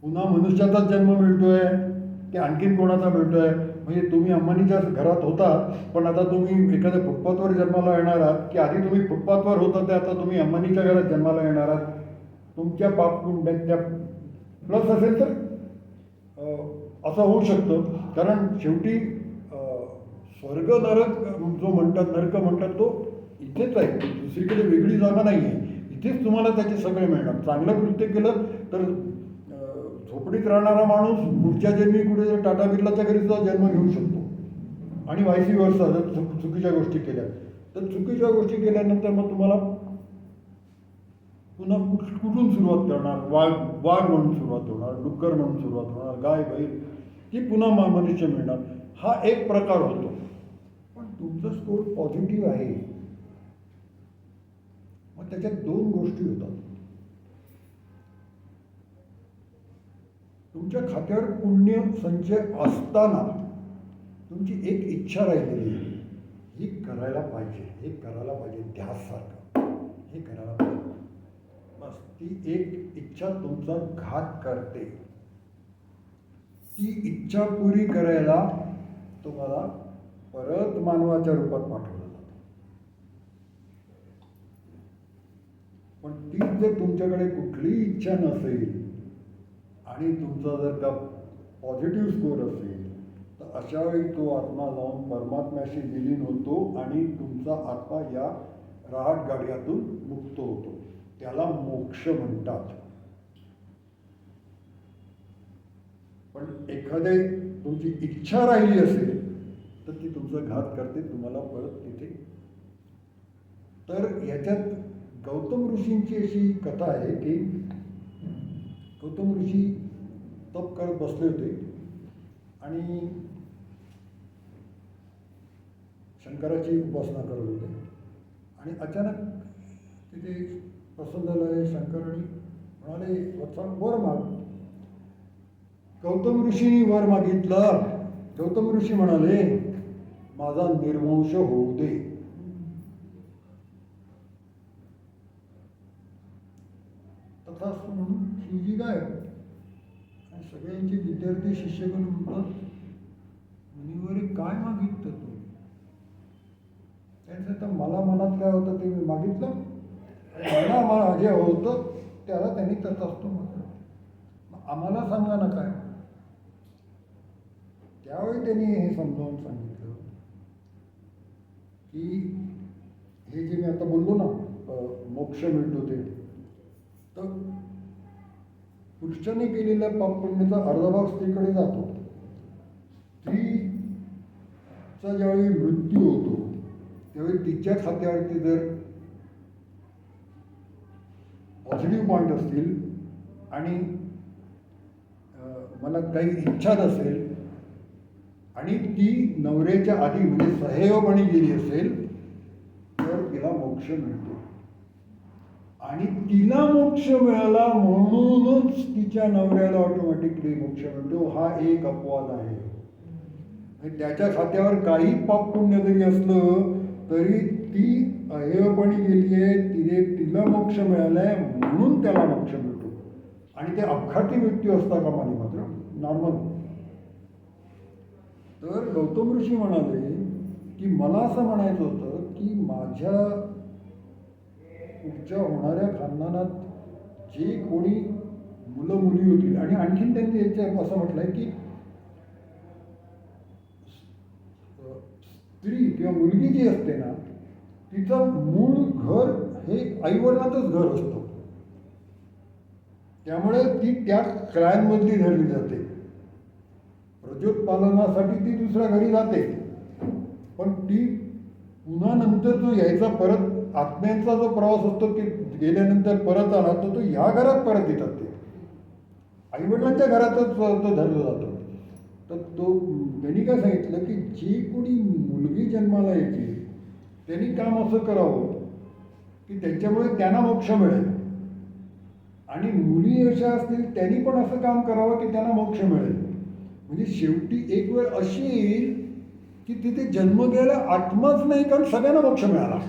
A: पुन्हा मनुष्याचाच जन्म मिळतोय की आणखीन कोणाचा मिळतोय. म्हणजे तुम्ही अंबानीच्या घरात होता पण आता तुम्ही एखाद्या फुटपाथवर जन्माला येणार आहात, की आधी तुम्ही फुटपाथवर होता ते आता तुम्ही अंबानीच्या घरात जन्माला येणार आहात. तुमच्या पाप पुण्याच्या प्लस असेल तर असं होऊ शकतं. कारण शेवटी स्वर्ग नरक जो म्हणतात, नरक म्हणतात, तो इथेच आहे, दुसरीकडे वेगळी जागा नाही आहे. इथेच तुम्हाला त्याचे सगळे मिळणार. चांगलं कृत्य केलं तर झोपडीत राहणारा माणूस पुढच्या जन्मी कुठे जर टाटा बिर्लाच्या घरी सुद्धा जन्म घेऊ शकतो आणि वायसी वर्षा जर चुकीच्या गोष्टी केल्या तर. चुकीच्या गोष्टी केल्यानंतर मग तुम्हाला पुन्हा कुठून सुरुवात करणार. वाघ म्हणून सुरुवात होणार, डुक्कर म्हणून सुरुवात होणार, गाय बैल, की पुन्हा मनुष्य मिळणार. हा एक प्रकार होतो. पण तुमचा स्कोर पॉझिटिव्ह आहे मग त्याच्यात 2 गोष्टी होतात. तुमच्या खात्यावर पुण्य संचय असताना तुमची एक इच्छा राहिलेली आहे, ही करायला पाहिजे, हे करायला पाहिजे, ध्यासारखं हे करायला पाहिजे. बस ती एक इच्छा तुमचा घात करते. ती इच्छा पुरी करायला तुम्हाला परत मानवाच्या रूपात पाठवलं जातं. पण ती जर तुमच्याकडे कुठलीही इच्छा नसेल आणि तुमचा जर का पॉझिटिव्ह स्कोर असेल तर अशा वेळी तो आत्मा जाऊन परमात्म्याशी विलीन होतो आणि तुमचा आत्मा या राहट गाड्यातून मुक्त होतो. त्याला मोक्ष म्हणतात. पण एखाद्या तुमची इच्छा राहिली असेल तर ती तुमचा घात करते, तुम्हाला परत तिथे. तर याच्यात गौतम ऋषींची अशी कथा आहे की गौतम ऋषी तप करत बसले होते आणि शंकराची उपासना करत होते आणि अचानक तिथे प्रसन्न झालं शंकर आणि म्हणाले वत्सा वर माग. गौतम ऋषींनी वर मागितलं. गौतम ऋषी म्हणाले माझा निर्वंश होऊ दे. तथास्तु म्हणून शिवजी काय आणि सगळ्यांचे विद्यार्थी शिष्यगण म्हणतात मुनीवर काय मागितलं तू. त्यांचं तर मला मनात काय होतं ते मी मागितलं मला जे होतं त्याला त्यांनी तथास्तु म्हटलं. आम्हाला सांगा ना काय. त्यावेळी त्यांनी हे समजावून सांगितलं की हे जे मी आता बोललो ना मोक्ष मिळतो ते तर पुरुषाने केलेल्या पापपुण्याचा अर्धा भाग स्त्रीकडे जातो. स्त्रीचा ज्यावेळी मृत्यू होतो त्यावेळी तिच्या खात्यावरती जर पॉझिटिव्ह पॉईंट असतील आणि मनात काही इच्छा नसेल आणि ती नवऱ्याच्या आधी म्हणजे सहेवपणे गेली असेल तर तिला मोक्ष मिळतो. आणि तिला मोक्ष मिळाला म्हणूनच तिच्या नवऱ्याला ऑटोमॅटिकली मोक्ष मिळतो हा एक अपवाद आहे. त्याच्या खात्यावर काही पाप पुण्य जरी असलं तरी ती अहेयपणी गेली आहे तिला मोक्ष मिळालाय म्हणून त्याला मोक्ष मिळतो. आणि ते अपघाती मृत्यू असता कामा नये मात्र नॉर्मल. तर गौतम ऋषी म्हणाले की मला असं म्हणायचं होतं की माझ्या पुढच्या होणाऱ्या खानदानात जे कोणी मुलं मुली होतील आणि आणखीन त्यांनी याच्या असं म्हटलंय की स्त्री किंवा मुलगी जी असते ना तिचं मूळ घर हे आईवडिलांचंच घर असतं. त्यामुळे ती त्या क्रायांमधली धरली जाते. प्रजोत्पादनासाठी ती दुसऱ्या घरी जाते पण ती पुन्हा नंतर जो यायचा परत आत्म्यांचा जो प्रवास असतो की गेल्यानंतर परत आला तो ह्या घरात परत येतात. ते आईवडिलांच्या घरातच तो धरला जातो. तर तो त्यांनी काय सांगितलं की जी कोणी मुलगी जन्माला येते त्यांनी काम असं करावं की त्यांच्यामुळे त्यांना मोक्ष मिळेल आणि मुली अशा असतील त्यांनी पण असं काम करावं की त्यांना मोक्ष मिळेल. म्हणजे शेवटी एक वेळ अशी येईल की तिथे जन्म घ्यायला आत्माच नाही कारण सगळ्यांना मोक्ष मिळाला.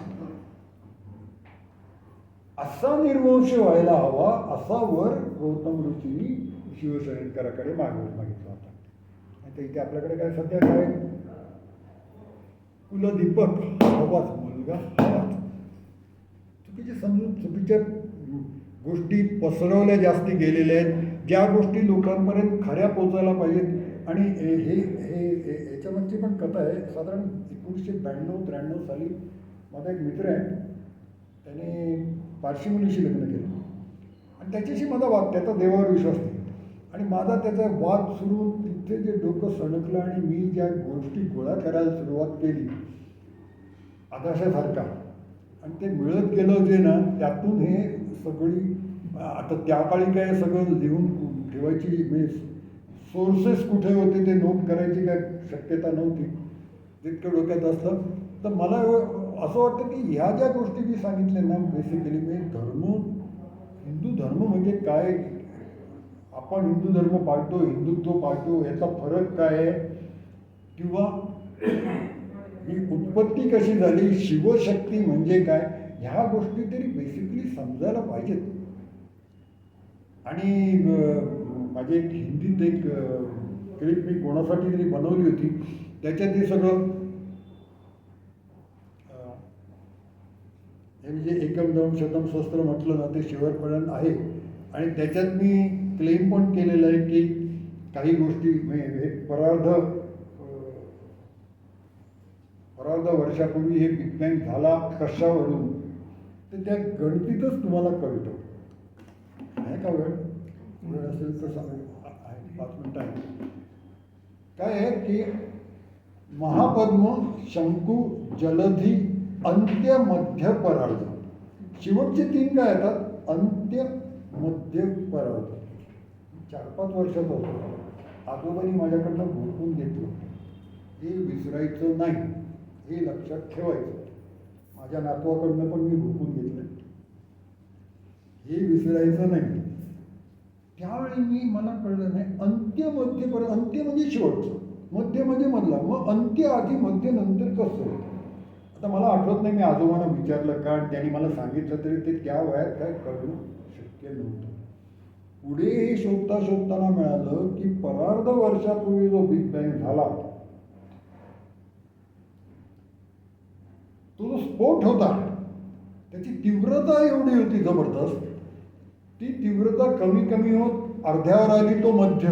A: असा निर्वंश व्हायला हवा असा वर गौतम ऋषींनी शिवशंकराकडे मागितला होता. आता इथे आपल्याकडे काय सध्या काय कुलदीपक हवाच मुलगा हवाच चुकीचे समजून चुकीच्या गोष्टी पसरवल्या जास्ती गेलेल्या आहेत. ज्या गोष्टी लोकांपर्यंत खऱ्या पोचायला पाहिजेत आणि हे याच्यामागची पण कथा आहे. साधारण 1992-93 साली माझा एक मित्र आहे त्याने पारशी मुलीशी लग्न केलं आणि त्याच्याशी माझा वाद त्याचा देवावर विश्वास नाही आणि माझा त्याचा वाद सुरू तिथे जे डोकं सणकलं आणि मी ज्या गोष्टी गोळा करायला सुरुवात केली आकाशासारखा आणि ते मिळत गेलं जे ना त्यातून हे सगळी आता त्या काळी काय सगळं लिहून ठेवायची म्हणजे सोर्सेस कुठे होते ते नोट करायची काय शक्यता नव्हती. जितकं डोक्यात असलं तर मला असं वाटतं की ह्या ज्या गोष्टी मी सांगितल्या ना बेसिकली मी हिंदू धर्म म्हणजे काय आपण हिंदू धर्म पाळतो हिंदुत्व पाळतो याचा फरक काय आहे किंवा ही उत्पत्ती कशी झाली शिवशक्ती म्हणजे काय ह्या गोष्टी तरी बेसिकली समजायला पाहिजेत. आणि माझी एक हिंदीत एक क्लिप मी कोणासाठी तरी बनवली होती त्याच्यात हे सगळं हे म्हणजे एकम दोन शतम शस्त्र म्हटलं ना ते शेवटपर्यंत आहे आणि त्याच्यात मी क्लेम पण केलेलं आहे की काही गोष्टी म्हणजे परार्ध वर्षापूर्वी हे बिग बँग झाला कशावरून तर त्या गणतीतच तुम्हाला कळतं. आहे का वेळ असेल तर सांगेल 5 मिनिटं आहे. काय आहे की महापद्म शंकू जलधी अंत्य मध्य परार्ध शेवटचे 3 काय येतात अंत्य मध्य परार्ध. 4-5 वर्षाचा होतो आजोबांनी माझ्याकडनं भोगून घेतलं हे विसरायचं नाही. हे लक्षात ठेवायचं. माझ्या नातवाकडनं पण मी हुकून घेतलं, हे विसरायचं नाही. त्यावेळी मला कळलं नाही, अंत्य म्हणजे शेवटचं, मध्य म्हणजे मधला, मग अंत्य आधी मध्य नंतर कसं होतं. आता मला आठवत नाही मी आजोबांना विचारलं का, त्यांनी मला सांगितलं तरी ते त्या वयात काय करणं शक्य नव्हतं. पुढे हे शोधताना मिळालं की परार्ध वर्षापूर्वी जो बिग बँग झाला तो जो स्फोट होता त्याची तीव्रता एवढी होती जबरदस्त, ती तीव्रता कमी कमी होत अर्ध्यावर आली तो मध्य,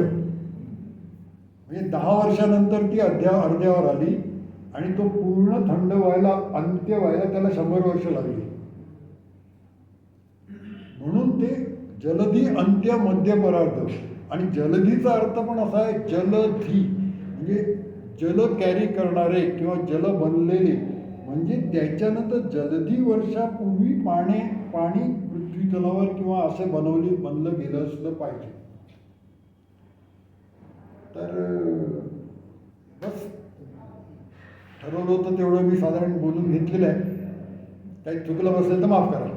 A: म्हणजे 10 वर्षानंतर ती अर्ध्यावर आली आणि तो पूर्ण थंड व्हायला, अंत्य व्हायला त्याला 100 वर्ष लागली. म्हणून ते जलधी, अंत्य, मध्य, परार्ध. आणि जलधीचा अर्थ पण असा आहे, जलधी म्हणजे जल कॅरी करणारे किंवा जल बनलेले, म्हणजे त्याच्यानंतर जलधी वर्षापूर्वी पाणी पृथ्वी तलावर किंवा असं बनलं गेलं असलं पाहिजे. तर बस ठरवलं होतं तेवढं मी साधारण बोलून घेतलेलं आहे. काही चुकलं असेल तर माफ करा.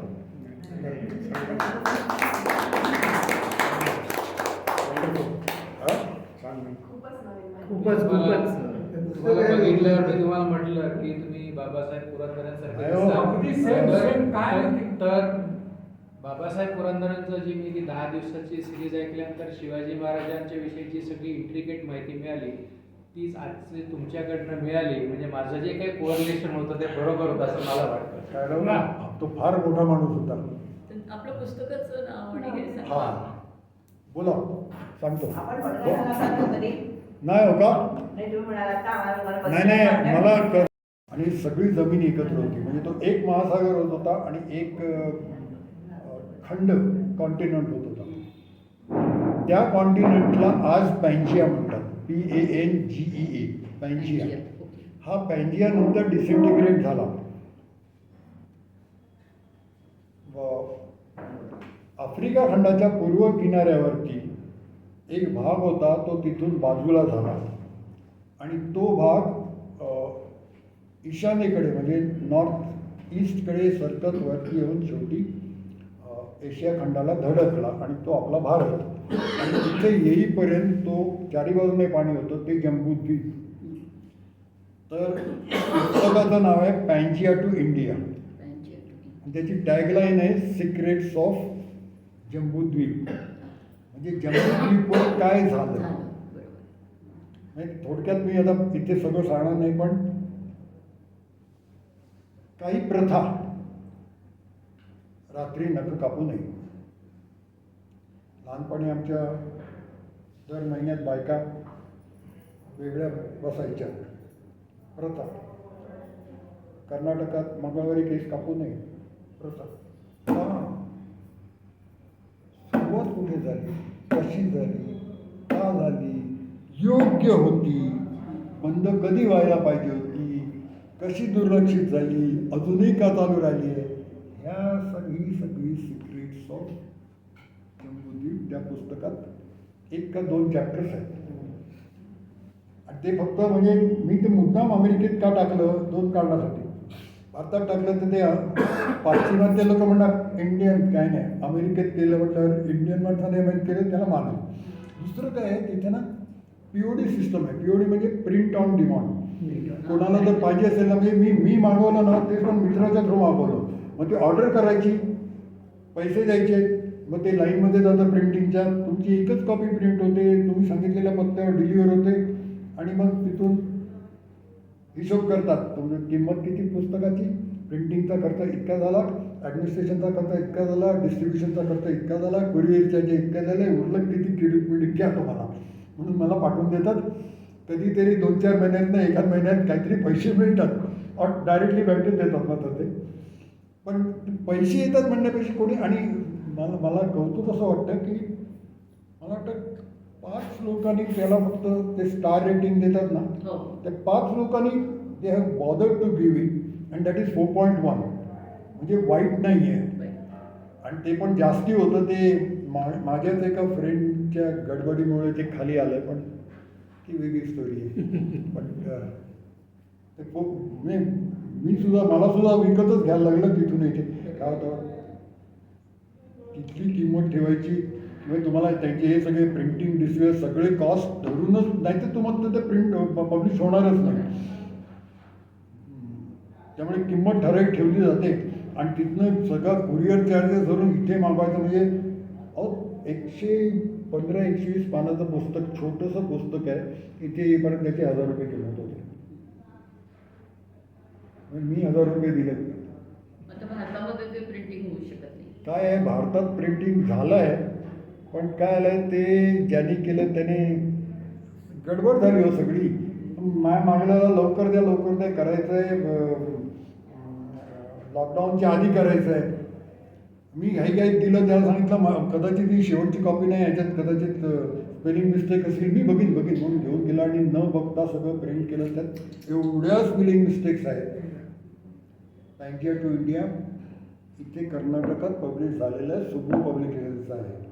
B: खूपच तुम्हाला बघितल्यावर मी तुम्हाला म्हटलं की तुम्ही बाबासाहेब पुरंदरेंसारखे, तर बाबासाहेब पुरंदरेंचं जी मी ती 10 दिवसाची सिरीज ऐकल्यानंतर शिवाजी महाराजांच्या विषयीची सगळी इंट्रिकेट माहिती मिळाली, तीच आजची तुमच्याकडनं मिळाली. म्हणजे माझं जे काही कोरिलेशन होतं ते बरोबर होतं असं मला वाटतं.
A: तो फार मोठा माणूस होता.
C: आपलं पुस्तकाचं नाव आणि
A: हा बोला, सांगतो.
C: नाही
A: नाही हो का? नाही मला आणि सगळी जमीन एकत्र होती. म्हणजे तो एक महासागर होत होता आणि एक खंड, कॉन्टिनेंट होत होता. त्या कॉन्टिनेंटला आज पॅन्जिया म्हणतात, PANGEA, पॅन्जिया. हा पॅन्जिया नंतर डिसइंटिग्रेट झाला. आफ्रिका खंडाच्या पूर्व किनाऱ्यावरती एक भाग होता, तो तिथून बाजूला झाला आणि तो भाग ईशान्येकडे म्हणजे नॉर्थ ईस्टकडे सरकत वरती येऊन शेवटी एशिया खंडाला धडकला आणि तो आपला भारत. आणि तिथे येईपर्यंत तो चारी बाजूने पाणी होतं, ते जम्बूद्वीप. तर पुस्तकाचं नाव आहे पॅन्जिया टू इंडिया. त्याची टॅगलाईन आहे सिक्रेट्स ऑफ जम्बूद्वीप. म्हणजे जम्बूद्वीपवर काय झालं. थोडक्यात मी आता इथे सगळं सांगणार नाही, पण काही प्रथा, रात्री नख कापू नये. लहानपणी आमच्या दर महिन्यात बायका वेगळ्या बसायच्या प्रथा. कर्नाटकात मंगळवारी केस कापू नये प्रथा. सुरुवात कुठे झाली, कशी झाली, का झाली, योग्य होती, बंद कधी व्हायला पाहिजे होती, कशी दुर्लक्षित झाली, अजूनही का चालू राहिली आहे, ह्या सगळी सिक्रेट्स ऑफ जम्बूद्वीप त्या पुस्तकात 1 का 2 चॅप्टर्स आहेत. आणि ते फक्त म्हणजे मी ते मुद्दाम अमेरिकेत का टाकलं, 2 कारणासाठी. भारतात टाकलं तर ते पाश्चिमात्य लोक म्हणतात इंडियन, काय नाही, अमेरिकेत केलं म्हटल्यावर इंडियन माणसाने माहीत केलं त्याला मानलं. दुसरं काय आहे तिथे ना, POD सिस्टम आहे. POD म्हणजे प्रिंट ऑन डिमांड. कोणाला जर पाहिजे असेल ना, म्हणजे मी मागवलं ना, ते पण मित्राच्या थ्रू मागवलं, मग ती ऑर्डर करायची, पैसे द्यायचे, मग ते लाईनमध्ये जातं प्रिंटिंगच्या, तुमची एकच कॉपी प्रिंट होते, तुम्ही सांगितलेल्या पत्त्यावर डिलिव्हर होते आणि मग तिथून हिशोब करतात. तुमची किंमत किती पुस्तकाची, प्रिंटिंगचा खर्च इतका झाला, ॲडमिनिस्ट्रेशनचा खर्च इतका झाला, डिस्ट्रीब्युशनचा खर्च इतका झाला, कुरिअरच्या जे इतका झाले, उरलं किती क्रेडिट घ्या तुम्हाला म्हणून मला पाठवून देतात. कधीतरी 2-4 महिन्यातनं, 1 महिन्यात काहीतरी पैसे मिळतात, डायरेक्टली बँकेत देतात मात्र ते. पण पैसे येतात म्हणण्यापेक्षा कोणी, आणि मला कौतुक असं वाटतं की मला वाटतं 5 लोकांनी त्याला फक्त ते स्टार रेटिंग देतात ना, त्या 5 लोकांनी they have bothered to give it and that is 4.1. म्हणजे वाईट नाही आहे. आणि ते पण जास्ती होतं. ते माझ्याच एका फ्रेंडच्या गडबडीमुळे ते खाली आलं, पण ती वेगळी स्टोरी आहे. पण म्हणजे मला सुद्धा विकतच घ्यायला लागलं तिथून इथे. काय होतं किती किंमत ठेवायची म्हणजे तुम्हाला त्यांचे हे सगळे प्रिंटिंग डिस्प्ले सगळे कॉस्ट धरूनच, नाही तर तुम्हाला ते प्रिंट पब्लिश होणारच नाही. त्यामुळे किंमत ठराविक ठेवली जाते आणि तिथनं सगळं कुरिअर चार्जेस धरून इथे मागवायचं म्हणजे 115-120 पानाचं पुस्तक, छोटंसं पुस्तक आहे, इथे येईपर्यंत त्याचे 1000 रुपये किंमत होते. मी 1000 रुपये दिले.
C: आता भारतामध्ये ते प्रिंटिंग होऊ शकत नाही.
A: काय आहे, भारतात प्रिंटिंग झालं आहे, पण काय आलं आहे ते ज्यांनी केलं त्याने गडबड झाली हो सगळी. मागलं लवकर द्या करायचं आहे, लॉकडाऊनच्या आधी करायचं आहे. मी घाईघाईत दिलं, त्याला सांगितलं कदाचित ही शेवटची कॉपी नाही, याच्यात कदाचित स्पेलिंग मिस्टेक असेल, मी बघीन म्हणून घेऊन गेला आणि न बघता सगळं प्रिंट केलं. त्यात एवढ्या स्पेलिंग मिस्टेक्स आहेत. थँक यू टू इंडिया इथे कर्नाटकात पब्लिश झालेलं आहे, सुबू पब्लिकेशनचं आहे.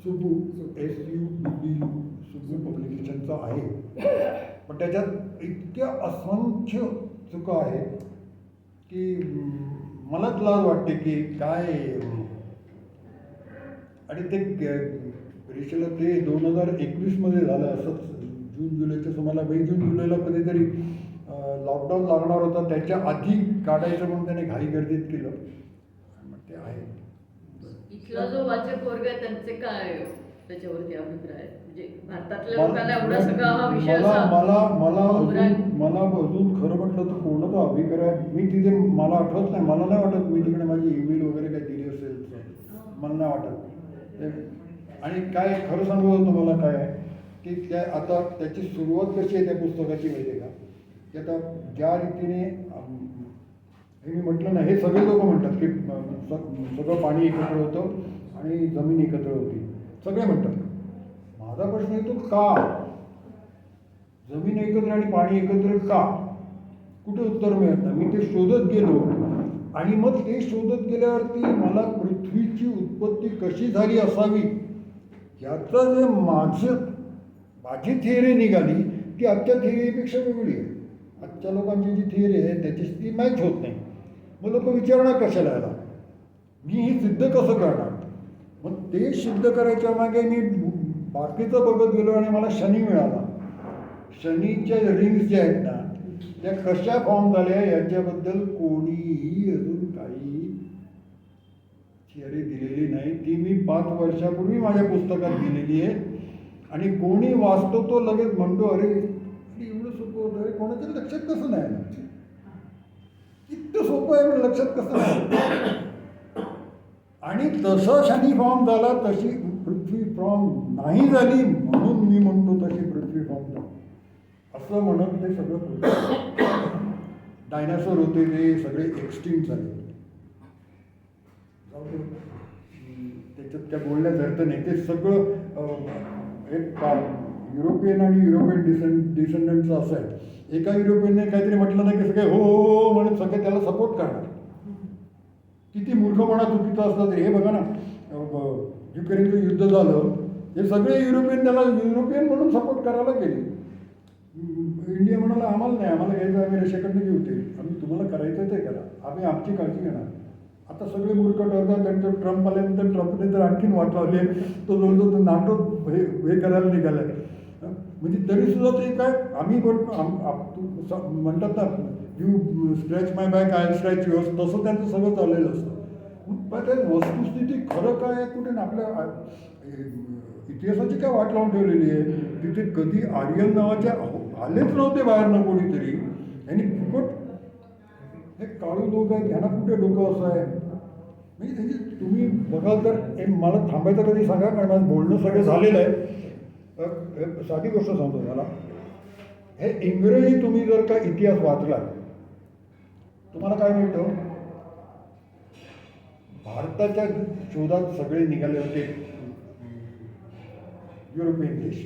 A: सुबू SUBBU सुबू पब्लिकेशनचं आहे. पण त्याच्यात इतक्या असंख्य चुका आहेत की मलाच लाज वाटते की काय. आणि ते परीक्षेला ते 2021 झालं असंच, जून जुलैच्या सुमाला. जून जुलैला कधीतरी लॉकडाऊन लागणार होता, त्याच्या आधी काढायचं म्हणून त्याने घाई गर्दीत केलं. मग ते आहे.
C: इथला जो वाचक वर्ग आहे त्यांचे काय त्याच्यावरती अभिप्राय, म्हणजे भारतातल्या लोकांना एवढा सगळा हा विषय
A: मला अजून खरं म्हटलं तर पूर्ण तो अभिप्राय मी तिथे मला आठवत नाही. मला नाही वाटत मी तिकडे माझी ईमेल वगैरे काय दिली असेल, मला नाही वाटत. आणि काय खरं सांगू तुम्हाला काय आहे की त्या आता त्याची सुरुवात कशी आहे त्या पुस्तकाची माहिती आहे का, की आता ज्या रीतीने हे मी म्हटलं ना, हे सगळे लोक म्हणतात की सगळं पाणी एकत्र होतं आणि जमीन एकत्र होती, सगळे म्हणतात. माझा प्रश्न येतो का जमीन एकत्र आणि पाणी एकत्र का, कुठे उत्तर मिळत नाही. मी ते शोधत गेलो आणि मग ते शोधत गेल्यावरती मला पृथ्वीची उत्पत्ती कशी झाली असावी याचं जे माझी थिअरी निघाली ती आजच्या थिअरीपेक्षा वेगळी आहे. आजच्या लोकांची जी थिअरी आहे त्याची ती मॅच होत नाही. मग लोक विचारणार कशाला याला, मी हे सिद्ध कसं करणार. मग ते सिद्ध करायच्या मागे मी बाकीचं बघत गेलो आणि मला शनी मिळाला. शनीच्या रिंग्स ज्या आहेत ना त्या कशा फॉर्म झाल्या याच्याबद्दल कोणीही अजून काही थिअरी दिलेली नाही. ती मी 5 वर्षापूर्वी माझ्या पुस्तकात दिलेली आहे आणि कोणी वाचतो तो लगेच म्हणतो अरे एवढं सोपं होतं, अरे कोणाच्या लक्षात कसं नाही आलं, इतकं सोपं आहे पण लक्षात कसं नाही. आणि तसं शनी फॉर्म झाला तशी पृथ्वी फॉर्म नाही झाली म्हणून मी म्हणतो तशी पृथ्वी फॉर्म झाली असं म्हणत ते सगळं डायनासोर होते ते सगळे एक्सटिंक्ट झाले. त्याच्यात काय बोलण्यात अर्थ नाही. ते सगळं एक युरोपियन आणि युरोपियन डिसेंडंटचं असं आहे. एका युरोपियनने काहीतरी म्हटलं नाही की सगळे हो हो म्हणून सगळे त्याला सपोर्ट करणार. किती मूर्खपणा चुकीचा असतात. हे बघा ना, युक्रेनचं युद्ध झालं, हे सगळे युरोपियन त्याला युरोपियन म्हणून सपोर्ट करायला गेले. इंडिया म्हणाला आम्हाला नाही, आम्हाला घ्यायचं आम्ही रशियाकडनं घेऊ, ते आम्ही तुम्हाला करायचं ते करा, आम्ही आमची काळजी घेणार. आता सगळे मूर्ख ठरतात. त्यांचं ट्रम्प आल्यानंतर ट्रम्पने तर आणखीन वाट लावली आहे. तो जवळजवळ नाटो हे करायला निघाला आहे. म्हणजे तरीसुद्धा ते काय आम्ही म्हणतात ना you scratch my back I scratch yours, तसं त्यांचं सगळं चाललेलं असतं. पण त्या वस्तुस्थिती खरं काय आहे कुठे ना आपल्या इतिहासाची काय वाट लावून ठेवलेली आहे. तिथे कधी आर्यन नावाच्या आलेच नव्हते बाहेरनं कोणीतरी, आणि फुकट हे काळू लोक आहेत, ह्यांना कुठे डोकं असं आहे. म्हणजे तुम्ही बघाल तर मला थांबायचं कधी सांगा, कारण माझं बोलणं सगळं झालेलं आहे. साधी गोष्ट सांगतो मला, हे इंग्रजी तुम्ही जर का इतिहास वाचला तुम्हाला काय मिळतं. भारताच्या शोधात सगळे निघाले होते युरोपियन देश.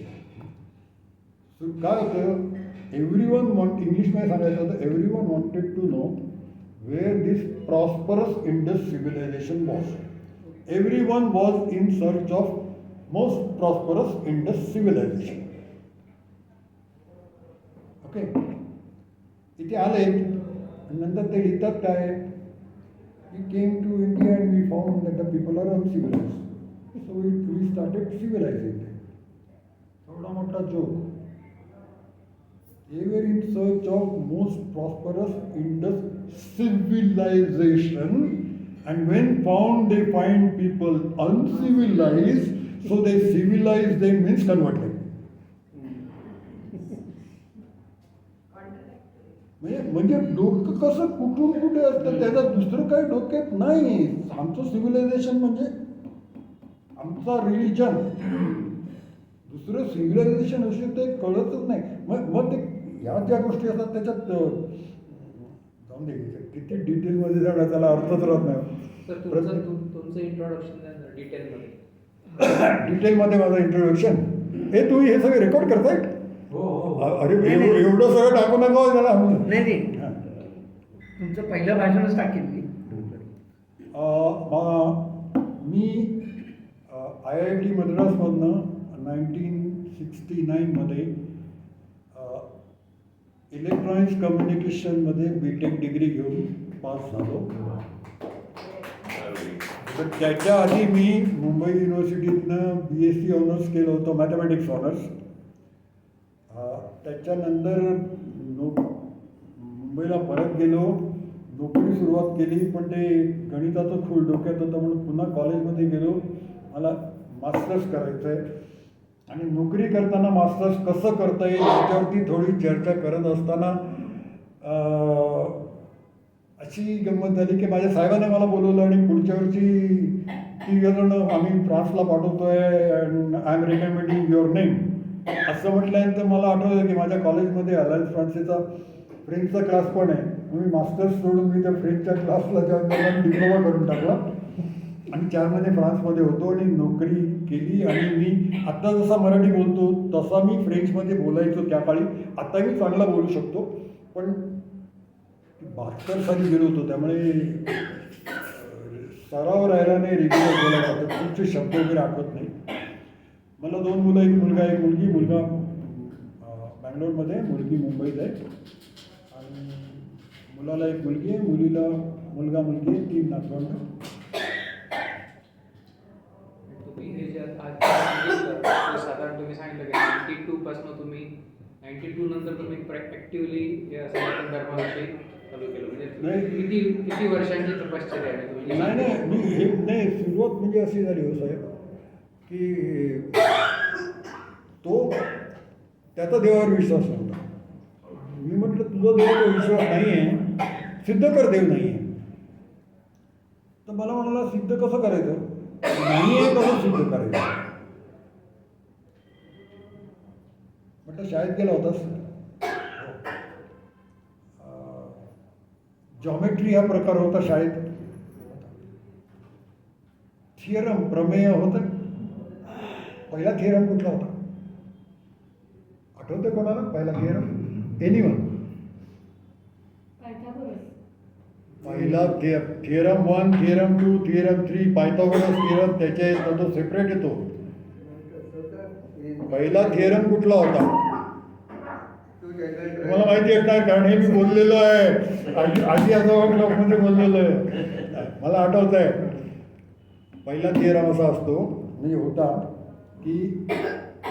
A: काय होतं, एव्हरीवन इंग्लिशमध्ये सांगायचं होतं, everyone wanted to know where this prosperous Indus civilization was. Everyone was in search of most prosperous Indus civilization. Okay. इथे आलेत आणि नंतर ते लिहितात काय, we came to India and we found that the people are uncivilise, so we started civilising. एवढा मोठा joke. They were in search of most prosperous Indus civilization, and when found they find people uncivilized, so they civilize them, means convert them. म्हणजे डोकं कसं कुठून कुठे असतं, त्याचं दुसरं काही डोक्यात नाही. आमचं सिव्हिलायझेशन म्हणजे आमचा रिलिजन, दुसरं सिव्हिलायझेशन असे ते कळतच नाही. मग ते ह्या ज्या गोष्टी असतात त्याच्यात जाऊन दे, किती डिटेलमध्ये जाणार त्याला अर्थच राहत नाही.
B: तर तुमचं इंट्रोडक्शन डिटेलमध्ये.
A: डिटेलमध्ये माझं इंट्रोडक्शन हे तुम्ही हे सगळे रेकॉर्ड करताय. अरे एवढं सगळं टाकू नका त्याला.
D: नाही तुमचं पहिलं भाषणच टाकेल मी.
A: मी IIT मद्रासमधनं 1969मध्ये इलेक्ट्रॉनिक्स कम्युनिकेशनमध्ये BTech डिग्री घेऊन पास झालो. तर त्याच्या आधी मी मुंबई युनिव्हर्सिटीतनं BSc ऑनर्स केलं होतं, मॅथमॅटिक्स ऑनर्स. त्याच्यानंतर मुंबईला परत गेलो, नोकरी सुरुवात केली, पण ते गणिताचं खूळ डोक्यात होतं म्हणून पुन्हा कॉलेजमध्ये गेलो. मला मास्टर्स करायचं आहे आणि नोकरी करताना मास्टर्स कसं करता येईल याच्यावरती थोडी चर्चा करत असताना अशी गंमत झाली की माझ्या साहेबाने मला बोलवलं आणि पुढच्या वर्षी 3 जण आम्ही फ्रान्सला पाठवतो आहे and I am recommending your name असं म्हटल्यानंतर मला आठवलं की माझ्या कॉलेजमध्ये अलायन्स फ्रान्सीचा फ्रेंचचा क्लास पण आहे. मी मास्टर्स सोडून मी त्या फ्रेंचच्या क्लासला जॉईन केला आणि डिप्लोमा करून टाकला आणि 4 महिने फ्रान्समध्ये होतो आणि नोकरी केली. आणि मी आत्ता जसा मराठी बोलतो तसा मी फ्रेंचमध्ये बोलायचो त्या काळी. आत्ता मी चांगला बोलू शकतो, पण 72 साली गेलो होतो त्यामुळे सराव राहिला नाही, रेग्युलर बोलायला होतं, खूपचे शब्द वगैरे आठवत नाही. मला 2 मुलं, एक मुलगा एक मुलगी. मुलगा बँगलोरमध्ये, मुलगी मुंबईत आहे. आणि मुलाला एक मुलगी आहे, मुलीला मुलगा मुलगी आहे, 3 नातवंड.
B: तुम्ही हे जे आज साधारण तुम्ही सांगितलं की 92 पासून तुम्ही 92 नंतर तुम्ही ॲक्टिव्हली या सनातन धर्माविषयी चालू केलं, म्हणजे किती वर्षांची तपश्चर्या आहे तुम्ही?
A: नाही मी हे नाही, सुरुवात म्हणजे अशी झाली हो साहेब की तो त्याचा देवावर विश्वास नव्हता. मी म्हटलं तुझा देवावर विश्वास नाही आहे, सिद्ध कर देव नाही आहे. तर मला म्हणाला सिद्ध कसं करायचं, नाही आहे कसं सिद्ध करायचं. म्हटलं शाळेत गेला होतास, जॉमेट्री हा प्रकार होता शाळेत. थिअरम, प्रमेय होतं. पहिला थिअरम कुठला होता आठवतं कोणाला? पहिला थिअरम एनीवन? पहिला theorem 1, theorem 2, theorem 3, Pythagoras theorem त्याच्या तो सेपरेट येतो. पहिला थिअरम कुठला होता तुम्हाला माहिती असणार, कारण हे मी बोललेलो आहे, आजी आजोबा क्लबमध्ये बोललेलो आहे. मला आठवत आहे पहिला थिअरम असा असतो, म्हणजे होता की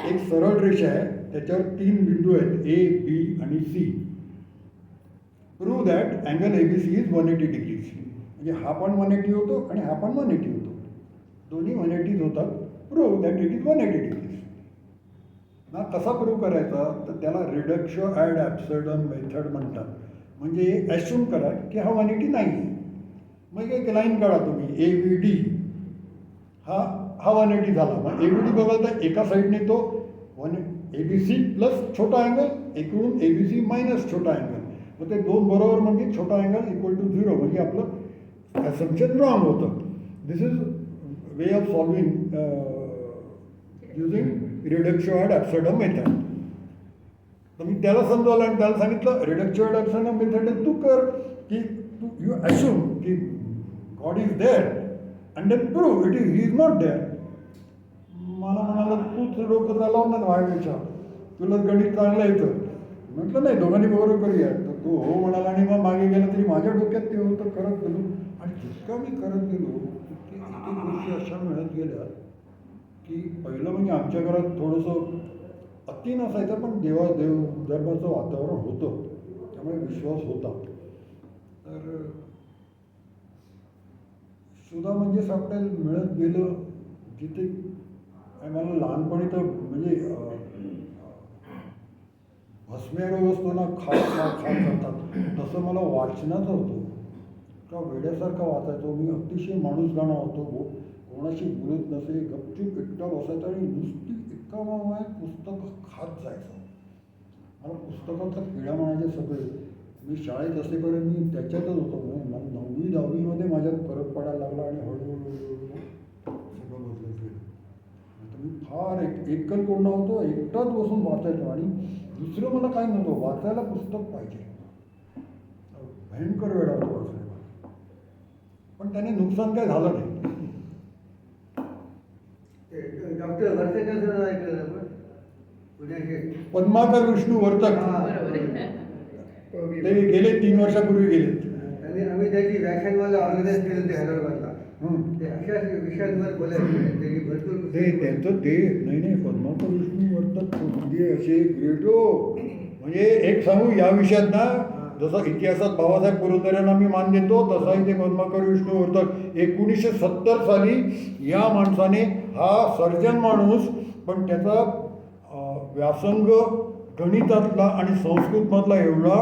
A: एक सरळ रेषा आहे, त्याच्यावर 3 बिंदू आहेत A, B आणि C. Prove that angle ABC is 180 degrees. म्हणजे हा पण 180 होतो आणि हा पण 180 होतो, दोन्ही 180 होतात. Prove that it is 180 degrees. ना कसा प्रूव्ह करायचा, तर त्याला रिडक्शन ॲड ॲब्सर्डम मेथड म्हणतात. म्हणजे ॲश्युम करा की हा 180 नाही आहे. मग एक लाईन काढा तुम्ही, ABD हा 180 झाला. मग ABD बघाल तर एका साईडने तो ABC प्लस छोटा अँगल इकडून ABC मायनस छोटा अँगल, मग ते 2 बरोबर म्हणजे छोटा अँगल इक्वल टू 0, म्हणजे आपलं ॲसम्पशन रॉंग होतं. This is way of solving using reduction ad absurdum method. तर मी त्याला समजावलं आणि त्याला सांगितलं रिडक्शन ॲड ॲब्सर्डम मेथड तू कर की तू यू ॲश्युम की God is there and then prove it is he is not there. मला म्हणाला तूच डोकं चालव ना माझ्यापेक्षा, तुला गणित चांगलं येतं. म्हटलं नाही, दोघांनी बरोबर करूया. तो हो म्हणाला आणि मग मागे गेला तरी माझ्या डोक्यात ते होतं, करत गेलो. आणि जितका मी करत गेलो तितकी एक एक गोष्टी अशा मिळत गेल्या की पहिलं म्हणजे आमच्या घरात थोडंसं अति नसायचं, पण देव धर्माचं वातावरण होतं, त्यामुळे विश्वास होता. तर सुद्धा म्हणजे सापडेल मिळत गेलं जिथे. आणि मला लहानपणी तर म्हणजे भस्म्यारोग असतो ना, खास करतात, तसं मला वाचनाचं होतं. का वेड्यासारखा वाचायचो मी, अतिशय माणूसगाणा होतो, कोणाशी बोलत नसे, गपचूप एकटा बसायचा आणि नुसती एका पुस्तकं खात जायचं. मला पुस्तकाचा किडा म्हणायचे सगळे. मी शाळेत असेपर्यंत मी त्याच्यातच होतो. मला 9वी 10वीमध्ये माझ्यात फरक पडायला लागला आणि हळूहळू सगळं बदलत गेलं. आता मी फार एकलकोंडा होतो, एकटाच बसून वाचायचो आणि दुसरं मला काय नव्हतं, वाचायला पुस्तक पाहिजे. भयंकर वेळा होतो वाचायला, पण त्याने नुकसान काय झालं नाही.
E: डॉक्टर वर्तेकर सर ऐकलं आपण पुण्याचे
A: पद्माकर विष्णू वर्तक,
C: बरोबर आहे.
A: ते गेले 3 वर्षापूर्वी गेले.
E: आणि आम्ही त्याची व्याख्यानमाला ऑर्गनाईज केलं ते हैदराबादला. ते अशाच विषयांवर बोलायचे, त्याची भरपूर
A: ते त्यांचं ते नाही पद्माकर विष्णू वर्तक म्हणजे असे ग्रेट हो. म्हणजे एक सांगू या विषयात ना, जसं इतिहासात बाबासाहेब पुरंदरेंना मी मान देतो, तसाही ते पद्माकर विष्णू वर्तक 1970 साली या माणसाने, हा सर्जन माणूस, पण त्याचा व्यासंग गणितातला आणि संस्कृतमधला एवढा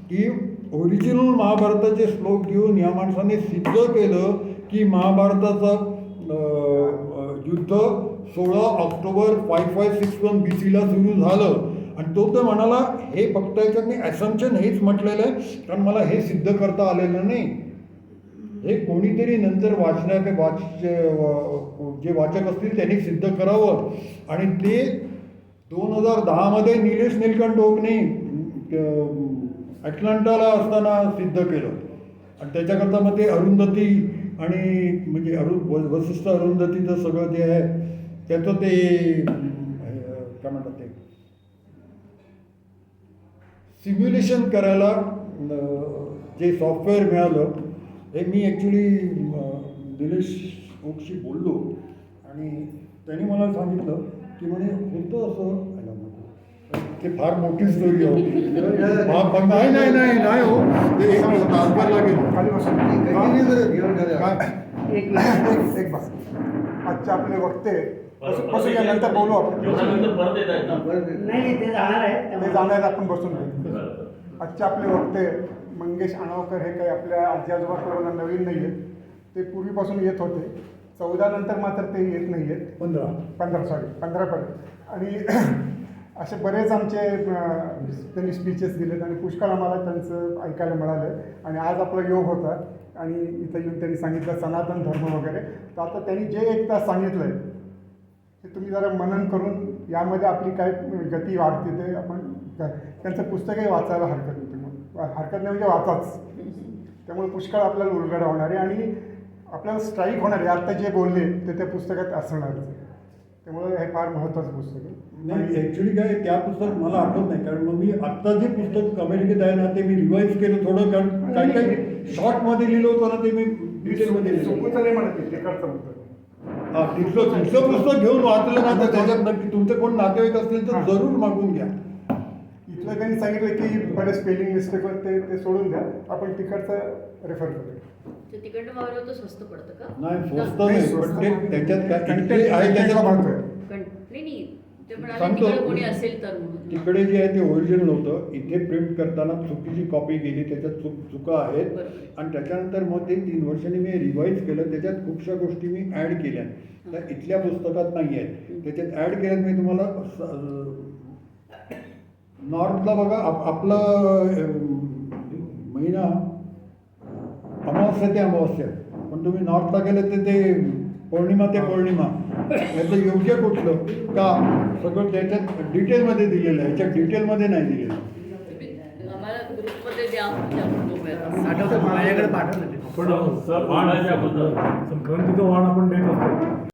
A: की ओरिजिनल महाभारताचे श्लोक घेऊन या माणसाने सिद्ध केलं की महाभारताचं युद्ध 16 ऑक्टोबर 5561 BC ला सुरू झालं. आणि तो तर म्हणाला, हे फक्त याच्यात मी ॲसम्पशन हेच म्हटलेलं आहे, कारण मला हे सिद्ध करता आलेलं नाही. हे कोणीतरी नंतर जे वाचक असतील त्यांनी सिद्ध करावं. आणि ते 2010मध्ये निलेश नीलकंठ अटलांटाला असताना सिद्ध केलं. आणि त्याच्याकरता मग ते अरुंधती आणि म्हणजे वसिष्ठ अरुंधतीचं सगळं जे आहे त्याचं ते काय म्हणतात ते सिम्युलेशन करायला जे सॉफ्टवेअर मिळालं, हे मी ॲक्च्युली निलेश ओकशी बोललो आणि त्यांनी मला सांगितलं की म्हणे होतं असं. ते फार मोठी स्टोरी हो. नाही हो, ते एक तासभर लागेल.
F: एक बात, आजचे आपले वक्ते बसून या, नंतर बोलू आपण.
D: नाही ते जाणार आहे,
F: ते जाण्यात आपण बसून घेऊ. आजचे आपले वक्ते मंगेश आणवकर हे काही आपल्या आजी आजोबा सर्वांना नवीन नाही आहेत. ते पूर्वीपासून येत होते. 14 नंतर मात्र ते येत नाही आहेत. 15 पर्यंत. आणि असे बरेच आमचे त्यांनी स्पीचेस दिलेत आणि पुष्कळ आम्हाला त्यांचं ऐकायला मिळालं. आणि आज आपला योग होता आणि इथं येऊन त्यांनी सांगितलं सनातन धर्म वगैरे. तर आता त्यांनी जे 1 तास सांगितलं आहे ते तुम्ही जरा मनन करून यामध्ये आपली काय गती वाढते ते आपण त्यांचं पुस्तकही वाचायला हरकत नाही. हरकत नाही म्हणजे वाचाच. त्यामुळे पुष्कळ आपल्याला उलगडा होणार आहे आणि आपल्याला स्ट्राईक होणार आहे. आत्ता जे बोलले ते त्या पुस्तकात असणारच. त्यामुळे हे फार महत्त्वाचं पुस्तक आहे.
A: नाही ॲक्च्युली काय, त्या पुस्तक मला आठवत नाही, कारण मग मी आत्ता जे पुस्तक अमेरिकेत आहे ना ते मी रिवाईज केलं थोडं, कारण काही काही शॉर्टमध्ये लिहिलं होतं ना, ते मी डिटेलमध्ये लिहिलं.
F: नाही म्हणत ते करतं म्हणतो.
A: हां, तुमचं पुस्तक घेऊन वाचलं ना तर त्याच्यात नक्की तुमचे कोण नातेवाईक असतील तर जरूर मागून घ्या.
F: इथलं त्यांनी सांगितलं की बरेच स्पेलिंग मिस्टेक होते, ते सोडून द्या, आपण तिकडचं रेफर करूया.
C: ते तिकडनं मागवलं तर स्वस्त पडतं का?
A: नाही स्वस्त नाही, पण ते त्याच्यात काय
F: कंटेंट
A: आहे त्याच्यात
F: महत्व आहे.
C: नाही ते म्हणाले
A: सांगतो.
C: तिकडे कोणी असेल तर म्हणून.
A: तिकडे जे आहे ते ओरिजिनल होतं, इथे प्रिंट करताना चुकीची कॉपी गेली, त्याच्यात चुका आहेत.
C: बरोबर.
A: आणि त्याच्यानंतर मग ते 3 वर्षांनी मी रिवाईज केलं, त्याच्यात खूपशा गोष्टी मी ॲड केल्या त्या इथल्या पुस्तकात नाही आहेत. त्याच्यात ॲड केल्यात मी तुम्हाला. नॉर्थला बघा आपला महिना अमावस्या ते अमावस्या, पण तुम्ही नॉर्थला गेले तर ते पौर्णिमा ते पौर्णिमा, याचं योग्य कुठलं का सगळं त्याच्यात डिटेलमध्ये दिलेलं आहे. याच्यात डिटेलमध्ये नाही दिलेलं.
C: आम्हाला ग्रुपमध्ये द्या म्हणजे आपण बघूया.
D: आठवतं माझ्याकडे पाठवलं ते.
G: पण सर वाढ आहे त्याबद्दल.
H: गणित वाण आपण देत असतो.